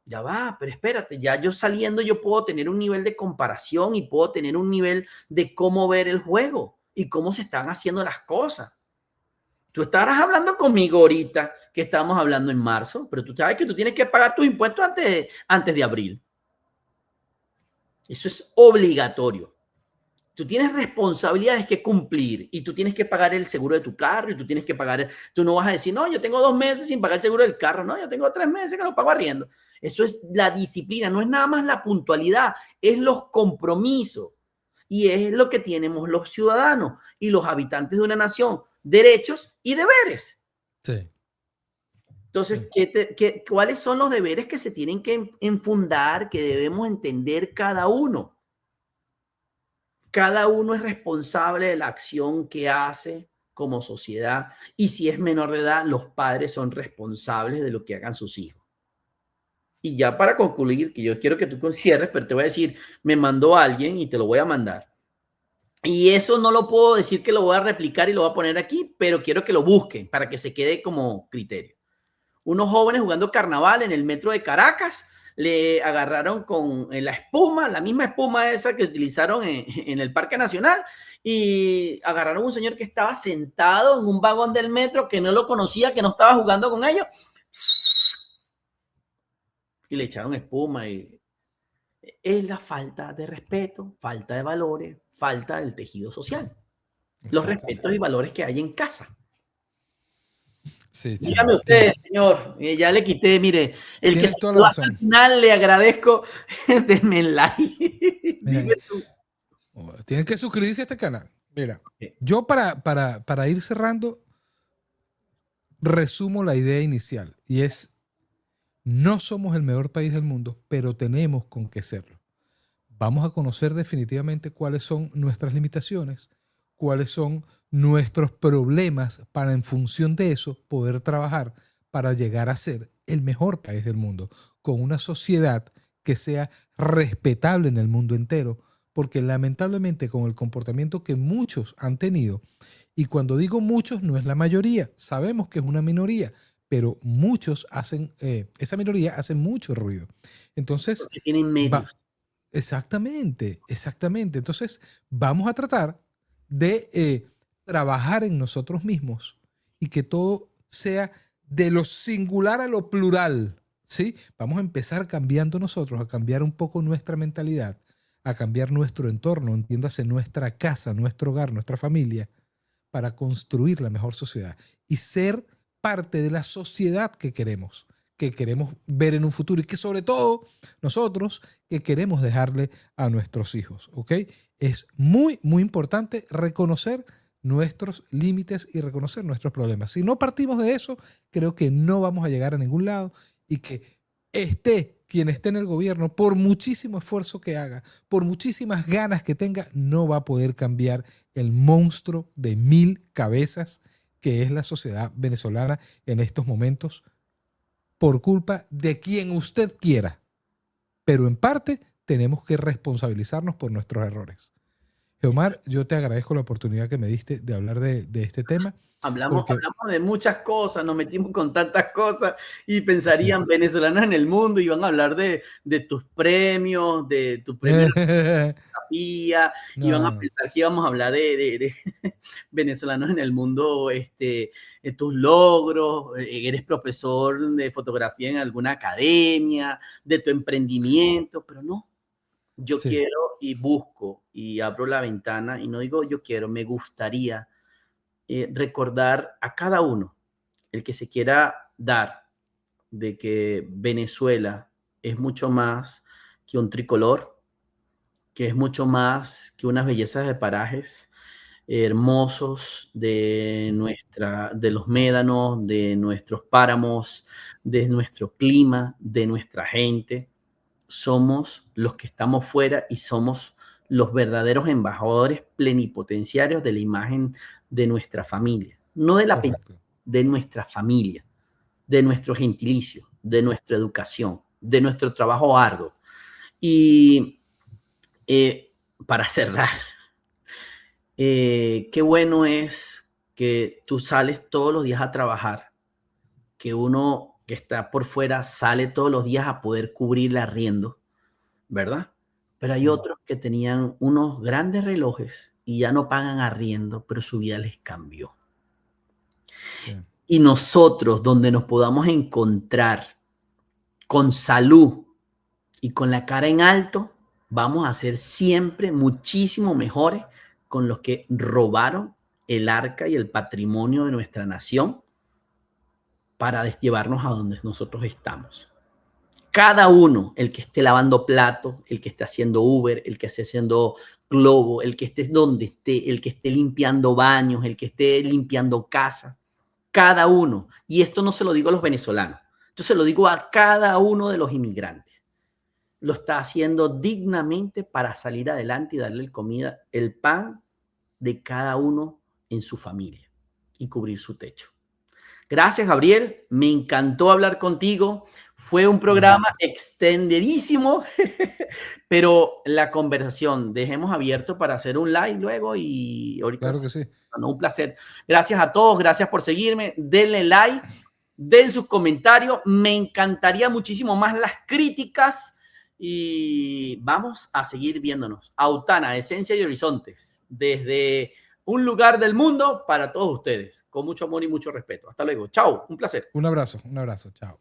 Ya va, pero espérate, ya yo saliendo yo puedo tener un nivel de comparación y puedo tener un nivel de cómo ver el juego y cómo se están haciendo las cosas. Tú estarás hablando conmigo ahorita que estamos hablando en marzo, pero tú sabes que tú tienes que pagar tus impuestos antes de abril. Eso es obligatorio. Tú tienes responsabilidades que cumplir y tú tienes que pagar el seguro de tu carro y tú tienes que pagar, tú no vas a decir, no, yo tengo 2 meses sin pagar el seguro del carro, no, yo tengo 3 meses que no pago arriendo. Eso es la disciplina, no es nada más la puntualidad, es los compromisos y es lo que tenemos los ciudadanos y los habitantes de una nación, derechos y deberes. Sí. Entonces, ¿cuáles son los deberes que se tienen que enfundar, que debemos entender cada uno? Cada uno es responsable de la acción que hace como sociedad y si es menor de edad, los padres son responsables de lo que hagan sus hijos. Y ya para concluir, que yo quiero que tú cierres, pero te voy a decir, me mandó alguien y te lo voy a mandar. Y eso no lo puedo decir que lo voy a replicar y lo voy a poner aquí, pero quiero que lo busquen para que se quede como criterio. Unos jóvenes jugando carnaval en el metro de Caracas le agarraron con la espuma, la misma espuma esa que utilizaron en el Parque Nacional, y agarraron a un señor que estaba sentado en un vagón del metro, que no lo conocía, que no estaba jugando con ellos, y le echaron espuma. Y es la falta de respeto, falta de valores, falta del tejido social. Los respetos y valores que hay en casa. Sí, Dígame chamo. usted, señor, ya le quité, mire, el que Tienes se toda la quedó hasta el razón. final, le agradezco, denme like. Dime tú. Tienen que suscribirse a este canal. Mira, yo para ir cerrando, resumo la idea inicial y es, no somos el mejor país del mundo, pero tenemos con qué serlo. Vamos a conocer definitivamente cuáles son nuestras limitaciones, cuáles son nuestros problemas para en función de eso poder trabajar para llegar a ser el mejor país del mundo, con una sociedad que sea respetable en el mundo entero, porque lamentablemente con el comportamiento que muchos han tenido, y cuando digo muchos no es la mayoría, sabemos que es una minoría, pero muchos hacen, esa minoría hace mucho ruido. Entonces, Porque tienen va, medios. exactamente, exactamente. Entonces, vamos a tratar de trabajar en nosotros mismos y que todo sea de lo singular a lo plural, ¿sí? Vamos a empezar cambiando nosotros, a cambiar un poco nuestra mentalidad, a cambiar nuestro entorno, entiéndase nuestra casa, nuestro hogar, nuestra familia, para construir la mejor sociedad y ser parte de la sociedad que queremos ver en un futuro y que sobre todo nosotros que queremos dejarle a nuestros hijos, ¿ok? Es muy, muy importante reconocer nuestros límites y reconocer nuestros problemas. Si no partimos de eso, creo que no vamos a llegar a ningún lado y que quien esté en el gobierno, por muchísimo esfuerzo que haga, por muchísimas ganas que tenga, no va a poder cambiar el monstruo de 1000 cabezas que es la sociedad venezolana en estos momentos por culpa de quien usted quiera. Pero en parte tenemos que responsabilizarnos por nuestros errores. Geomar, yo te agradezco la oportunidad que me diste de hablar de este tema. Hablamos Porque de muchas cosas, nos metimos con tantas cosas y sí. pensarían venezolanos en el mundo y van a hablar de tus premios, de tu premio Pía, y van a No, pensar que íbamos a hablar de venezolanos en el mundo, tus logros, eres profesor de fotografía en alguna academia, de tu emprendimiento, pero no, yo sí, quiero y busco y abro la ventana y no digo yo quiero, me gustaría recordar a cada uno, el que se quiera dar de que Venezuela es mucho más que un tricolor, que es mucho más que unas bellezas de parajes hermosos de los médanos, de nuestros páramos, de nuestro clima, de nuestra gente. Somos los que estamos fuera y somos los verdaderos embajadores plenipotenciarios de la imagen de nuestra familia, no de la correcto. de nuestra familia, de nuestro gentilicio, de nuestra educación, de nuestro trabajo arduo. Y para cerrar, qué bueno es que tú sales todos los días a trabajar, que uno que está por fuera sale todos los días a poder cubrir el arriendo, ¿verdad? Pero hay otros que tenían unos grandes relojes y ya no pagan arriendo, pero su vida les cambió. Sí. Y nosotros, donde nos podamos encontrar con salud y con la cara en alto, vamos a ser siempre muchísimo mejores con los que robaron el arca y el patrimonio de nuestra nación para llevarnos a donde nosotros estamos. Cada uno, el que esté lavando platos, el que esté haciendo Uber, el que esté haciendo Globo, el que esté donde esté, el que esté limpiando baños, el que esté limpiando casas, cada uno. Y esto no se lo digo a los venezolanos, yo se lo digo a cada uno de los inmigrantes. Lo está haciendo dignamente para salir adelante y darle comida, el pan de cada uno en su familia y cubrir su techo. Gracias, Gabriel. Me encantó hablar contigo. Fue un programa extendidísimo, pero la conversación dejemos abierto para hacer un live luego y ahorita. Claro que sí. Bueno, un placer. Gracias a todos, gracias por seguirme. Denle like, den sus comentarios. Me encantaría muchísimo más las críticas y vamos a seguir viéndonos. Autana, Esencia y Horizontes, desde un lugar del mundo para todos ustedes, con mucho amor y mucho respeto. Hasta luego. Chao, un placer. Un abrazo, chao.